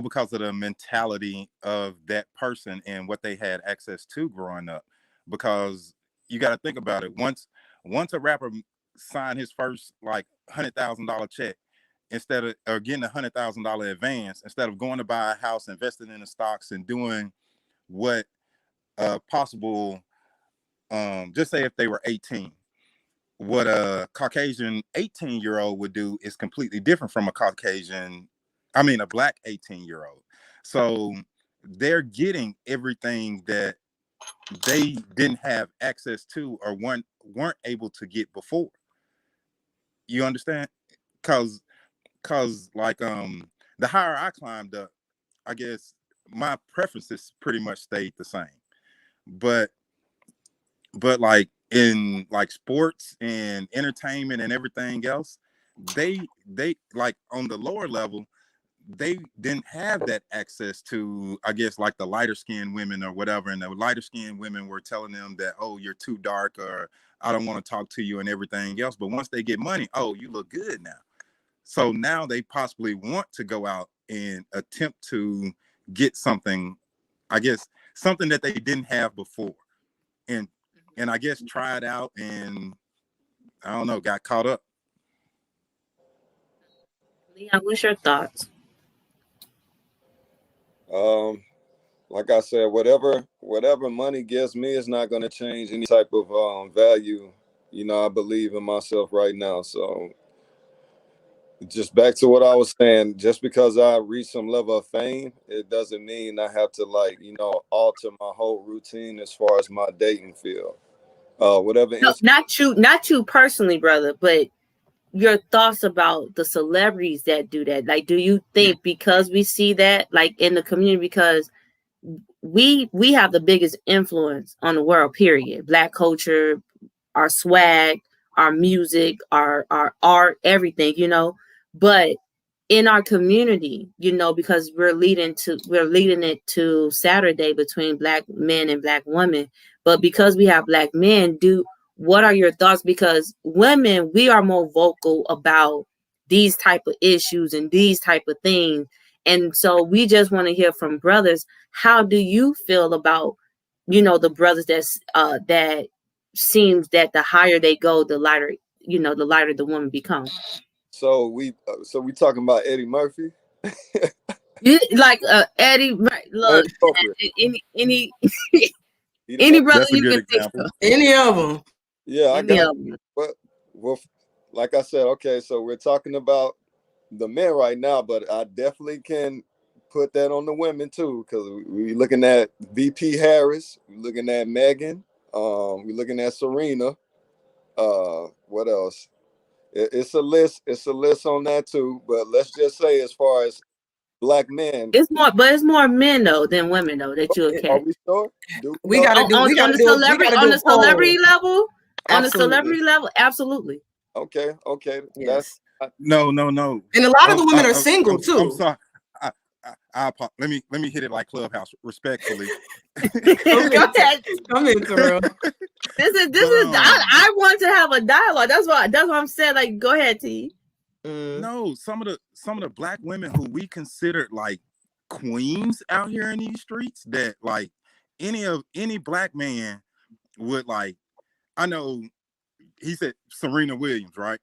because of the mentality of that person and what they had access to growing up. Because you got to think about it. Once a rapper signed his first like $100,000 check, instead of or getting $100,000 advance, instead of going to buy a house, investing in the stocks, and doing what possible, just say if they were 18, what a Caucasian 18-year-old would do is completely different from a Black 18-year-old. So they're getting everything that they didn't have access to or weren't able to get before. You understand? Cause like the higher I climbed up, I guess my preferences pretty much stayed the same. But like in like sports and entertainment and everything else, they like on the lower level, they didn't have that access to, I guess, like the lighter skinned women or whatever. And the lighter skinned women were telling them that, oh, you're too dark, or I don't want to talk to you and everything else. But once they get money, oh, you look good now. So now they possibly want to go out and attempt to get something, I guess, something that they didn't have before. And I guess try it out and I don't know, got caught up. Leon, what's your thoughts? Like I said, whatever money gives me is not going to change any type of value. I believe in myself right now. So just back to what I was saying, just because I reach some level of fame, it doesn't mean I have to alter my whole routine as far as my dating field. Whatever. No, not you personally, brother, but your thoughts about the celebrities that do that. Like, do you think because we see that like in the community, because we have the biggest influence on the world, period. Black culture, our swag, our music, our art, everything, but in our community, because we're leading it to Saturday between black men and black women. But because we have black men, what are your thoughts? Because women, we are more vocal about these type of issues and these type of things. And so we just want to hear from brothers. How do you feel about, the brothers that seems that the higher they go, the lighter the woman becomes? So we talking about Eddie Murphy. Like Eddie, right? Look, any brother That's a you good can think example. of. Any of them. Yeah, I Any got. of them. Well, like I said, okay, so we're talking about the men right now, but I definitely can put that on the women too, because we're looking at VP Harris, we're looking at Megan, we're looking at Serena. What else? It's a list. It's a list on that too. But let's just say, as far as black men, It's more men though than women though that you'll are catch. we sure? Do we We know? gotta do. On We gotta the do. We celebrity gotta do a poll. level. On the Absolutely. celebrity level, absolutely. Okay. Yes. No. And a lot of the women are single I'm too. sorry. Let me hit it like Clubhouse, respectfully. Go ahead. Come in, Terrell. This is I want to have a dialogue. That's what I'm saying. Like, go ahead, T. No, some of the black women who we considered like queens out here in these streets, that like any black man would like. I know he said Serena Williams, right?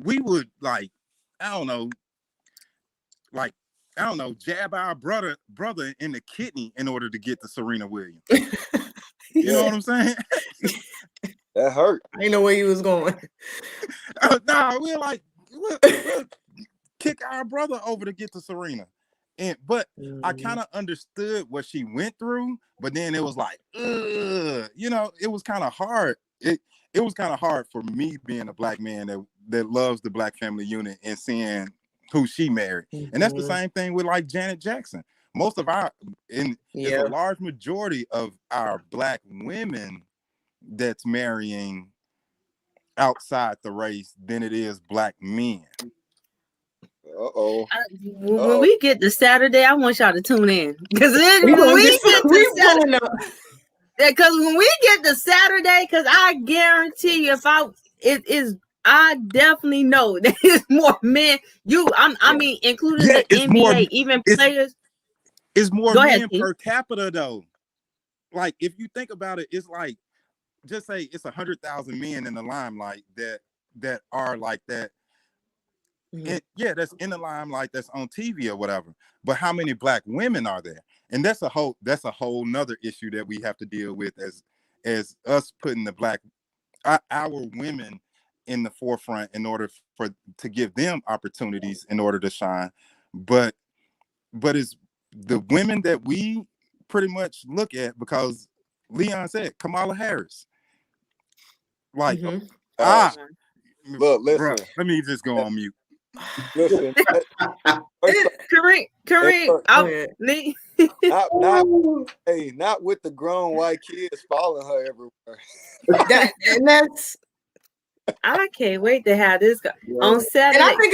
We would like, I don't know, jab our brother in the kidney in order to get to Serena Williams. You know what I'm saying? That hurt. I didn't know where you was going. Nah, we'll kick our brother over to get to Serena. But I kind of understood what she went through, but then it was like, it was kind of hard. It was kind of hard for me, being a black man that loves the Black family unit, and seeing who she married. And that's the same thing with like Janet Jackson. Most of it's a large majority of our black women that's marrying outside the race than it is black men. When we get to Saturday, I want y'all to tune in, because when we get to Saturday, because I guarantee you, I definitely know that it's more men. I mean, including the NBA, even players. It's more men per capita though. Like, if you think about it, it's like, just say it's 100,000 men in the limelight that are like that. And that's in the limelight, that's on TV or whatever. But how many black women are there? And that's a whole nother issue that we have to deal with, as us putting our women in the forefront in order to give them opportunities in order to shine. But it's the women that we pretty much look at, because Leon said Kamala Harris. Like, look, listen. Bro, let me just go on mute. Listen, Kareem, not with the grown white kids following her everywhere. I can't wait to have this on Saturday. And I think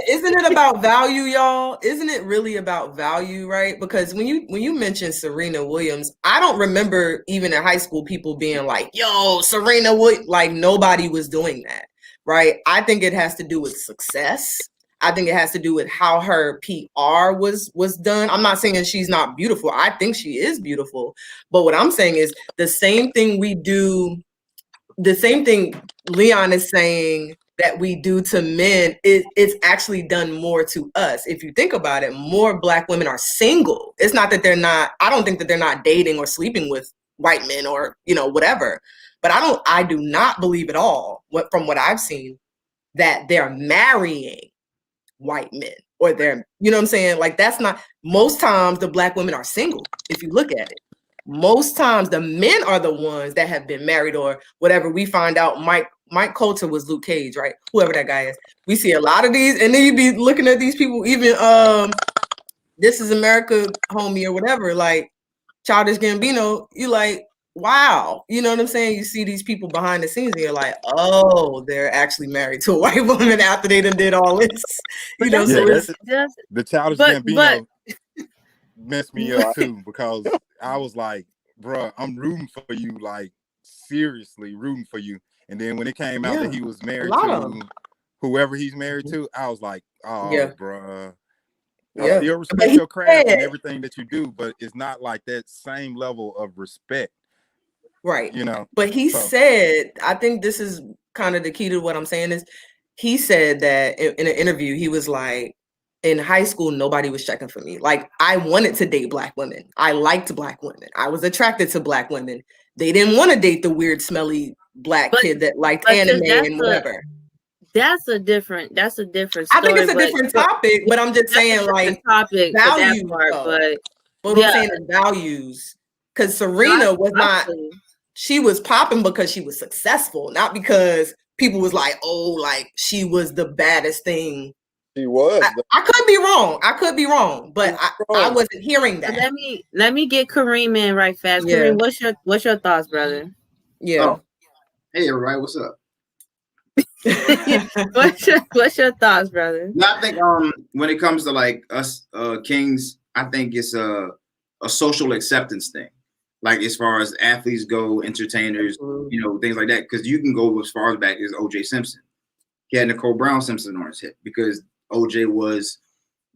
isn't it about value, y'all? Isn't it really about value, right? Because when you mention Serena Williams, I don't remember even in high school people being like, "Yo, Serena Williams," like nobody was doing that, right? I think it has to do with success. I think it has to do with how her PR was done. I'm not saying she's not beautiful. I think she is beautiful. But what I'm saying is the same thing Leon is saying that we do to men, it's actually done more to us. If you think about it, more black women are single. It's not that I don't think that they're not dating or sleeping with white men or, whatever. But I do not believe at all, from what I've seen, that they're marrying white men, or they're, you know what I'm saying? Like, that's not, most times the Black women are single, if you look at it. Most times the men are the ones that have been married or whatever. We find out Mike Coulter was Luke Cage, right? Whoever that guy is. We see a lot of these, and then you be looking at these people, even This Is America, homie, or whatever, like Childish Gambino, you like, wow. You know what I'm saying? You see these people behind the scenes and you're like, oh, they're actually married to a white woman after they done did all this. You know, so it's the Childish Gambino messed me up too, because I was like, bruh, I'm rooting for you, like seriously rooting for you. And then when it came out that he was married to whoever he's married to, I was like, oh, bruh. I still respect your craft and everything that you do, but it's not like that same level of respect. Right. You know. But he said, I think this is kind of the key to what I'm saying, is he said that in an interview, he was like, in high school, nobody was checking for me. Like, I wanted to date Black women. I liked Black women. I was attracted to Black women. They didn't want to date the weird, smelly Black kid that liked anime and whatever. That's a different story. I think it's a different topic, but I'm just saying, like, values. But I'm saying the values, because Serena was not, she was popping because she was successful, not because people was like, oh, like she was the baddest thing. She was. I could be wrong, but I wasn't hearing that. Let me get Kareem in right fast. Kareem, what's your thoughts, brother? Yeah. Oh. Hey, everybody, what's up? what's your thoughts, brother? No, I think when it comes to like us kings, I think it's a social acceptance thing. Like, as far as athletes go, entertainers, you know, things like that. Because you can go as far as back as O.J. Simpson. He had Nicole Brown Simpson on his hip because O.J. was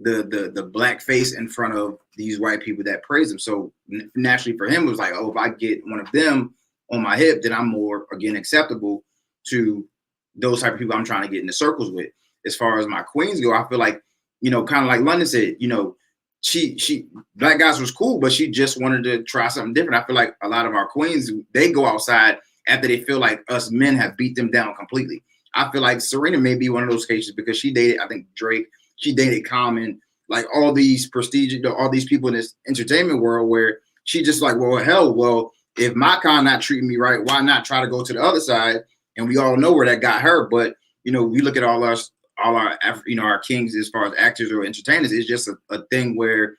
the black face in front of these white people that praise him. So naturally for him, it was like, oh, if I get one of them on my hip, then I'm more, again, acceptable to those type of people I'm trying to get in the circles with. As far as my queens go, I feel like, you know, kind of like London said, you know, she Black Guys was cool, but she just wanted to try something different. I feel like a lot of our queens, they go outside after they feel like us men have beat them down completely. I feel like Serena may be one of those cases because she dated, I think, Drake, she dated Common, like all these prestigious, all these people in this entertainment world where she just like, well, hell, well, if my con not treating me right, why not try to go to the other side? And we all know where that got her. But, you know, we look at all our, you know, our kings as far as actors or entertainers, it's just a thing where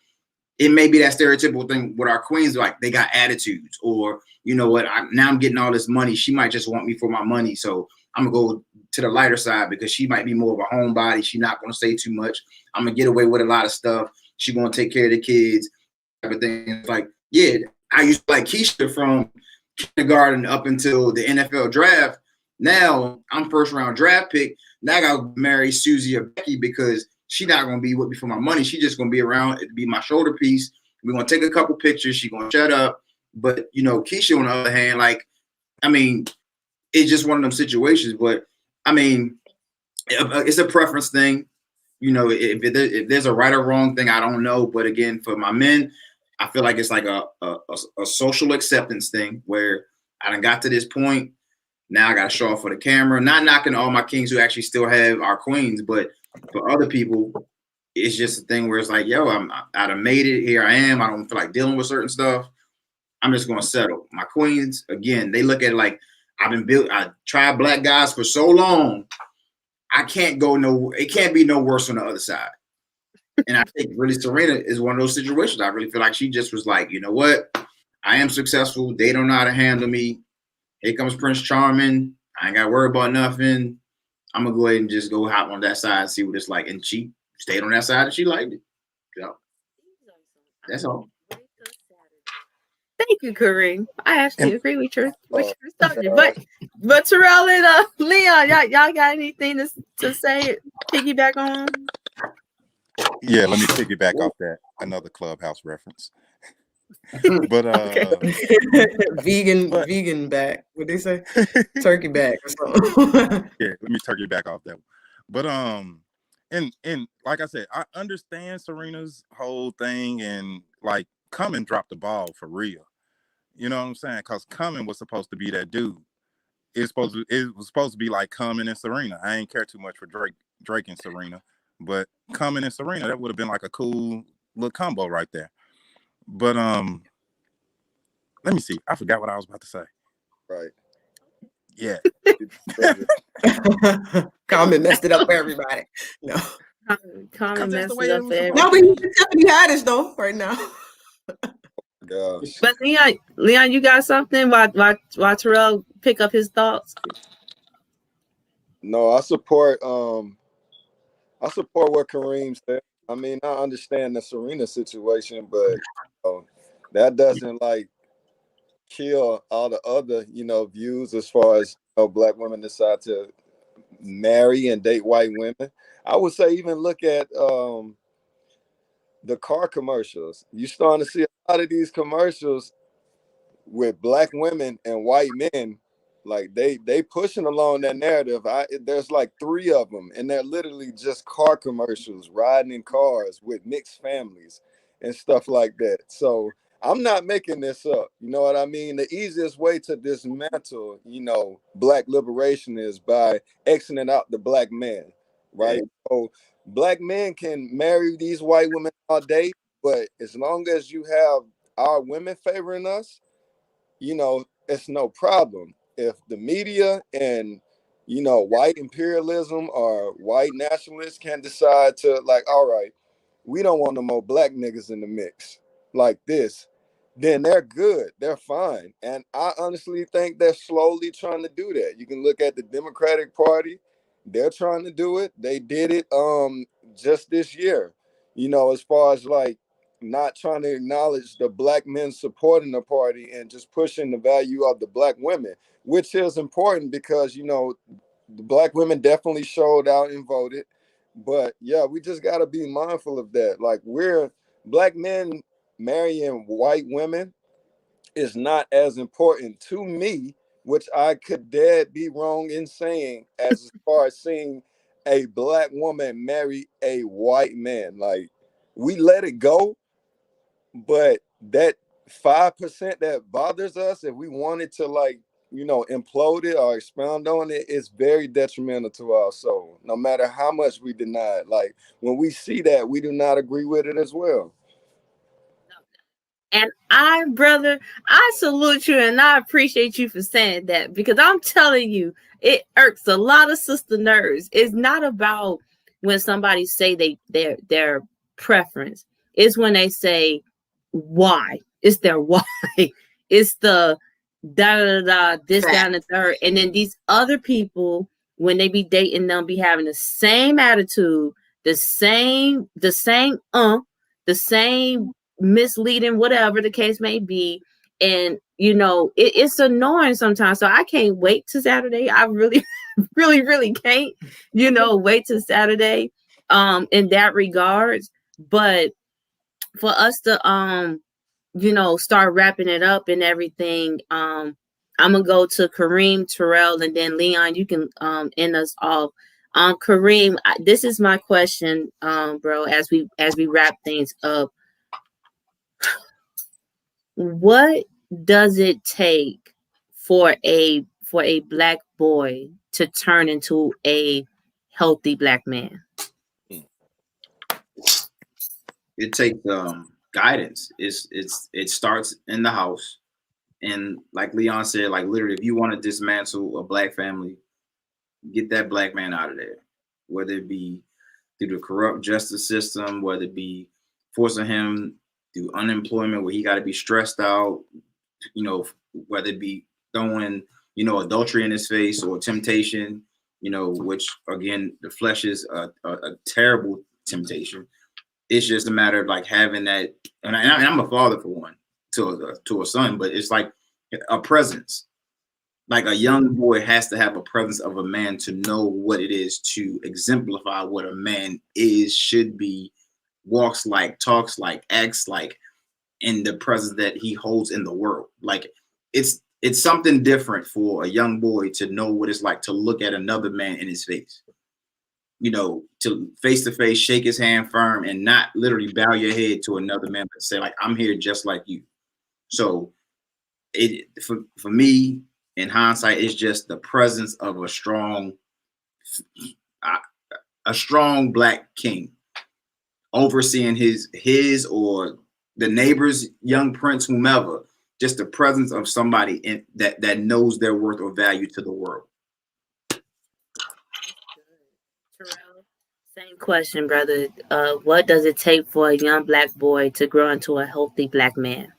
it may be that stereotypical thing with our queens, like they got attitudes, or, you know what, now I'm getting all this money. She might just want me for my money. So I'm gonna go to the lighter side because she might be more of a homebody. She's not gonna say too much. I'm gonna get away with a lot of stuff. She's gonna take care of the kids. Everything. It's like, yeah, I used to like Keisha from kindergarten up until the NFL draft. Now I'm first round draft pick. Now I gotta marry Susie or Becky because she's not gonna be with me for my money. She's just gonna be around to be my shoulder piece. We're gonna take a couple pictures. She's gonna shut up. But you know, Keisha on the other hand, like, I mean, it's just one of them situations. But I mean, it's a preference thing. You know, if there's a right or wrong thing, I don't know. But again, for my men, I feel like it's like a social acceptance thing where I done got to this point. Now I got to show off for the camera. Not knocking all my kings who actually still have our queens, but for other people, it's just a thing where it's like, yo, I done made it. Here I am. I don't feel like dealing with certain stuff. I'm just gonna settle. My queens, again, they look at it like I tried Black Guys for so long. I can't go it can't be no worse on the other side. And I think really Serena is one of those situations. I really feel like she just was like, you know what? I am successful. They don't know how to handle me. Here comes Prince Charming. I ain't got to worry about nothing. I'm going to go ahead and just go hop on that side and see what it's like. And she stayed on that side and she liked it. So that's all. Thank you, Kareem. I actually agree with your subject. But Terrell and Leon, y'all got anything to say, piggyback on? Yeah, let me piggyback off that. Another Clubhouse reference. But vegan back. What they say? Turkey back or something. Yeah, let me turkey back off that one. But and like I said, I understand Serena's whole thing, and like Cumming dropped the ball for real. You know what I'm saying? Because Cumming was supposed to be that dude. It was supposed to be like Cumming and Serena. I ain't care too much for Drake and Serena, But Common and Serena, that would have been like a cool little combo right there. But let me see. I forgot what I was about to say. Right. Yeah. Common messed it up for everybody. No. Common that's the messes way up it was for supposed No, but everybody. he's Tiffany Haddish though, right now. Gosh. But Leon, you got something? While Terrell pick up his thoughts. No, I support what Kareem said. I mean, I understand the Serena situation, but that doesn't like kill all the other, views as far as black women decide to marry and date white women. I would say even look at the car commercials. You're starting to see a lot of these commercials with black women and white men. Like they pushing along that narrative. There's like 3 of them, and they're literally just car commercials, riding in cars with mixed families and stuff like that. So I'm not making this up. You know what I mean? The easiest way to dismantle, black liberation is by exiting out the black man, right? So black men can marry these white women all day, but as long as you have our women favoring us, it's no problem. If the media and, white imperialism or white nationalists can decide to, like, all right, we don't want no more black niggas in the mix like this, then they're good. They're fine. And I honestly think they're slowly trying to do that. You can look at the Democratic Party. They're trying to do it. They did it just this year, as far as like not trying to acknowledge the black men supporting the party and just pushing the value of the black women, which is important because, the black women definitely showed out and voted. But yeah, we just got to be mindful of that. Like, we're black men marrying white women is not as important to me, which I could dead be wrong in saying, as far as seeing a black woman marry a white man. Like, we let it go, but that 5% that bothers us, if we wanted to like, implode it or expound on it, it's very detrimental to our soul, no matter how much we deny it. Like, when we see that, we do not agree with it as well. And brother, I salute you and I appreciate you for saying that, because I'm telling you, it irks a lot of sister nerves. It's not about when somebody say their preference. It's when they say why. It's their why. It's the da da da this down the third. And then these other people, when they be dating them, be having the same attitude, the same misleading, whatever the case may be. And it's annoying sometimes. So I can't wait to Saturday. I really really can't wait to Saturday in that regards. But for us to start wrapping it up and everything, I'm gonna go to Kareem, Terrell, and then Leon, you can end us off. Kareem, this is my question, bro, as we wrap things up. What does it take for a black boy to turn into a healthy black man? It takes guidance. It starts in the house, and like Leon said, like literally, if you want to dismantle a black family, get that black man out of there. Whether it be through the corrupt justice system, whether it be forcing him through unemployment where he got to be stressed out, whether it be throwing, adultery in his face or temptation, which again, the flesh is a terrible temptation. It's just a matter of like having that, and I'm a father for one to a son, but it's like a presence. Like a young boy has to have a presence of a man to know what it is to exemplify what a man is, should be, walks like, talks like, acts like, in the presence that he holds in the world. Like it's something different for a young boy to know what it's like to look at another man in his face, to face shake his hand firm and not literally bow your head to another man, but say like, I'm here just like you. So it for me, in hindsight, it's just the presence of a strong a strong black king overseeing his or the neighbor's young prince, whomever. Just the presence of somebody that knows their worth or value to the world. Terrell, same question, brother. What does it take for a young black boy to grow into a healthy black man?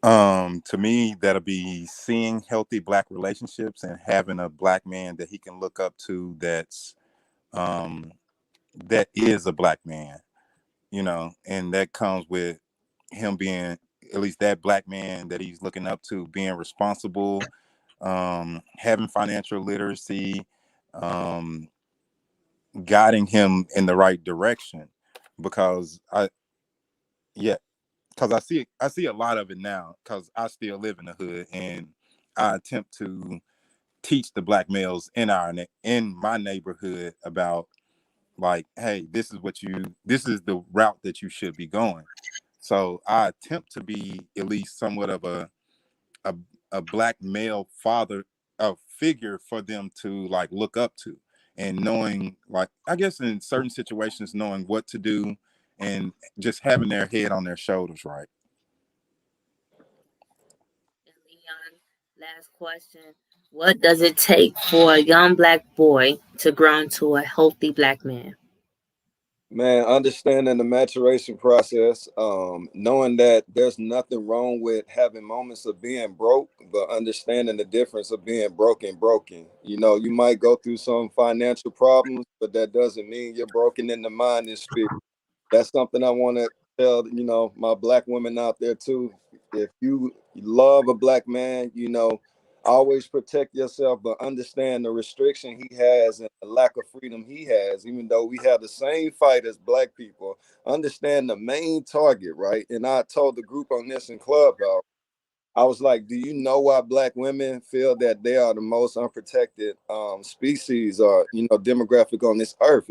To me, that'll be seeing healthy black relationships and having a black man that he can look up to that is a black man, and that comes with him being, at least that black man that he's looking up to, being responsible, having financial literacy, guiding him in the right direction. Because I see a lot of it now, because I still live in the hood, and I attempt to teach the black males in my neighborhood about, like, hey, this is the route that you should be going. So I attempt to be at least somewhat of a black male father, a figure for them to like look up to, and knowing, like, I guess in certain situations, knowing what to do and just having their head on their shoulders, right? And Leon, last question. What does it take for a young black boy to grow into a healthy black man? Man, understanding the maturation process, knowing that there's nothing wrong with having moments of being broke, but understanding the difference of being broken. You might go through some financial problems, but that doesn't mean you're broken in the mind and spirit. That's something I want to tell, my black women out there too. If you love a black man, always protect yourself, but understand the restriction he has and the lack of freedom he has. Even though we have the same fight as black people, understand the main target, right? And I told the group on this in Clubhouse, I was like, do you know why black women feel that they are the most unprotected species or, demographic on this earth?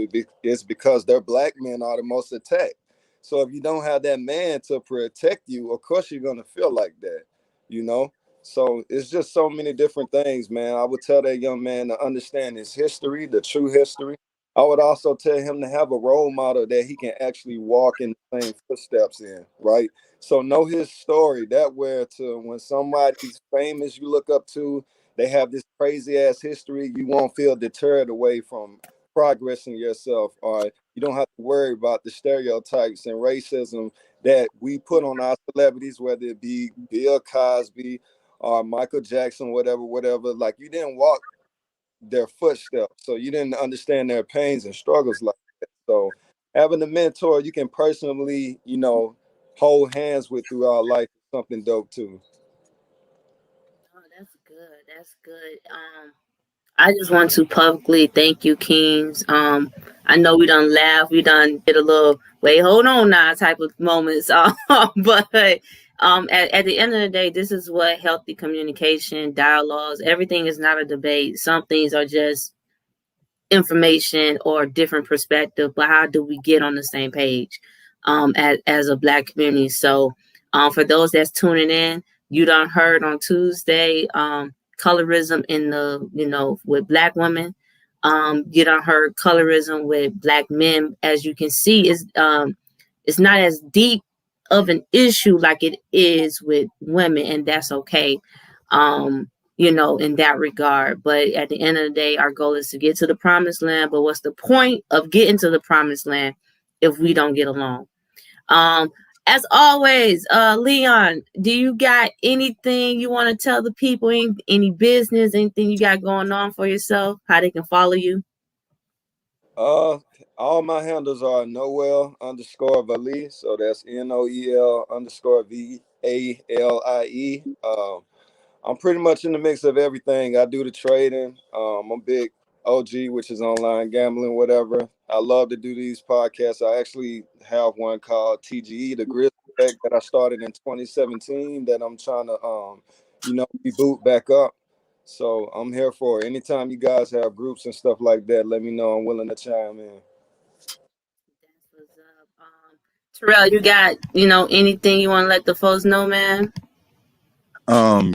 It's because their black men are the most attacked. So if you don't have that man to protect you, of course you're going to feel like that, you know? So it's just so many different things, man. I would tell that young man to understand his history, the true history. I would also tell him to have a role model that he can actually walk in the same footsteps in, right? So know his story. That where to when somebody's famous you look up to, they have this crazy ass history, you won't feel deterred away from progressing yourself, or you don't have to worry about the stereotypes and racism that we put on our celebrities, whether it be Bill Cosby or Michael Jackson, whatever. Like, you didn't walk their footsteps, so you didn't understand their pains and struggles like that. So having a mentor you can personally, hold hands with throughout life is something dope too. Oh, that's good. That's good. I just want to publicly thank you, Kings. I know we done laugh, we done did a little wait, hold on now type of moments. But at the end of the day, this is what healthy communication, dialogues, everything is not a debate. Some things are just information or different perspective, but how do we get on the same page as a black community? So for those that's tuning in, you done heard on Tuesday, colorism in the, with black women. You done heard colorism with black men. As you can see, it's not as deep of an issue like it is with women, and that's okay. In that regard. But at the end of the day, our goal is to get to the promised land. But what's the point of getting to the promised land if we don't get along? As always, Leon, do you got anything you want to tell the people? Any business, anything you got going on for yourself? How they can follow you? All my handles are Noel_Valie. So that's NOEL_VALIE. I'm pretty much in the mix of everything. I do the trading. I'm a big OG, which is online gambling, whatever. I love to do these podcasts. I actually have one called TGE, the Grizzly Effect, that I started in 2017 that I'm trying to, reboot back up. So I'm here for it. Anytime you guys have groups and stuff like that, let me know. I'm willing to chime in. That's what's up. Terrell, you got, anything you want to let the folks know, man?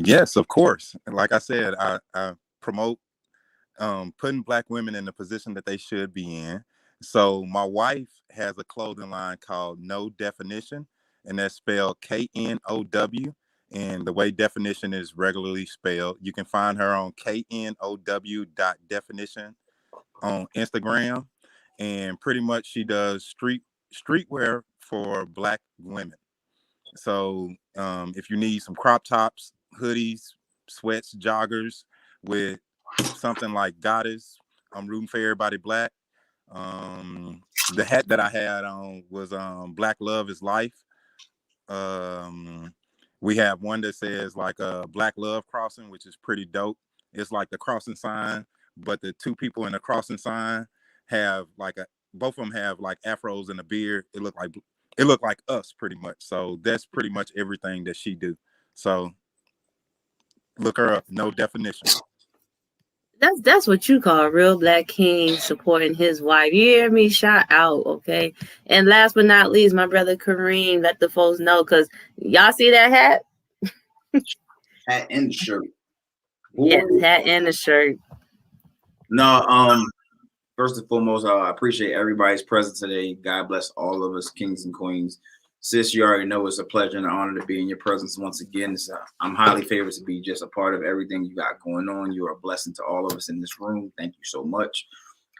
Yes, of course. Like I said, I promote putting Black women in the position that they should be in. So my wife has a clothing line called No Definition, and that's spelled KNOW. And the way definition is regularly spelled, you can find her on KNOW.definition on Instagram. And pretty much she does streetwear for Black women. So if you need some crop tops, hoodies, sweats, joggers with something like Goddess, I'm rooting for everybody Black. The hat that I had on was Black Love is Life. We have one that says like Black Love Crossing, which is pretty dope. It's like the crossing sign, but the two people in the crossing sign have like both of them have like afros and a beard. It looked like us pretty much. So that's pretty much everything that she do. So look her up. No Definition. That's what you call a real Black king supporting his wife. You hear me? Shout out, okay? And last but not least, my brother Kareem, let the folks know, because y'all see that hat? Hat and the shirt. Yes, hat and the shirt. No, first and foremost, I appreciate everybody's presence today. God bless all of us, kings and queens. Sis, you already know it's a pleasure and an honor to be in your presence once again. I'm highly favored to be just a part of everything you got going on. You are a blessing to all of us in this room. Thank you so much.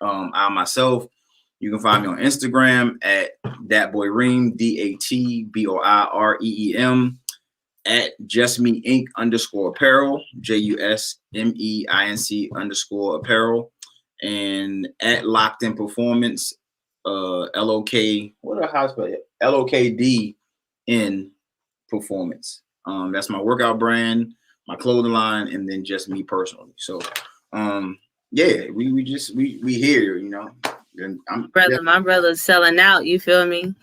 I myself, you can find me on Instagram at datboyreem, DATBOIREEM, at JustMe Inc. _apparel, JUSMEINC _apparel, and at Locked In Performance, LOK, LOKD in Performance. That's my workout brand, my clothing line, and then just me personally. So yeah, we here, you know. And my brother's selling out, you feel me?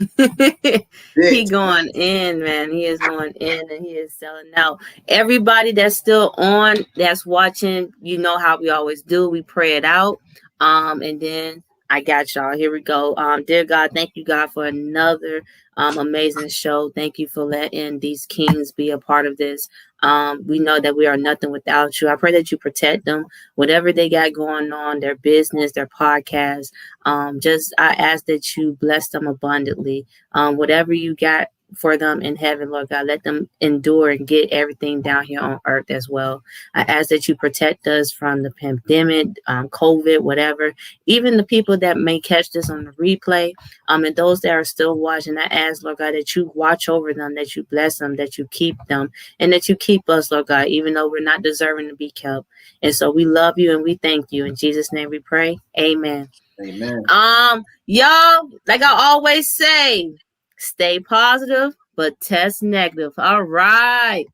He going in, man. He is going in and he is selling out. Everybody that's still on, that's watching, you know how we always do. We pray it out. And then I got y'all. Here we go. Dear God, thank you, God, for another amazing show. Thank you for letting these kings be a part of this. We know that we are nothing without you. I pray that you protect them, whatever they got going on, their business, their podcast. I ask that you bless them abundantly. Whatever you got for them in heaven, Lord God, let them endure and get everything down here on earth as well. I ask that you protect us from the pandemic, COVID, whatever, even the people that may catch this on the replay, and those that are still watching. I ask, Lord God, that you watch over them, that you bless them, that you keep them, and that you keep us, Lord God, even though we're not deserving to be kept. And so we love you and we thank you. In Jesus' name we pray. Amen. Amen. Y'all, like I always say, stay positive, but test negative. All right.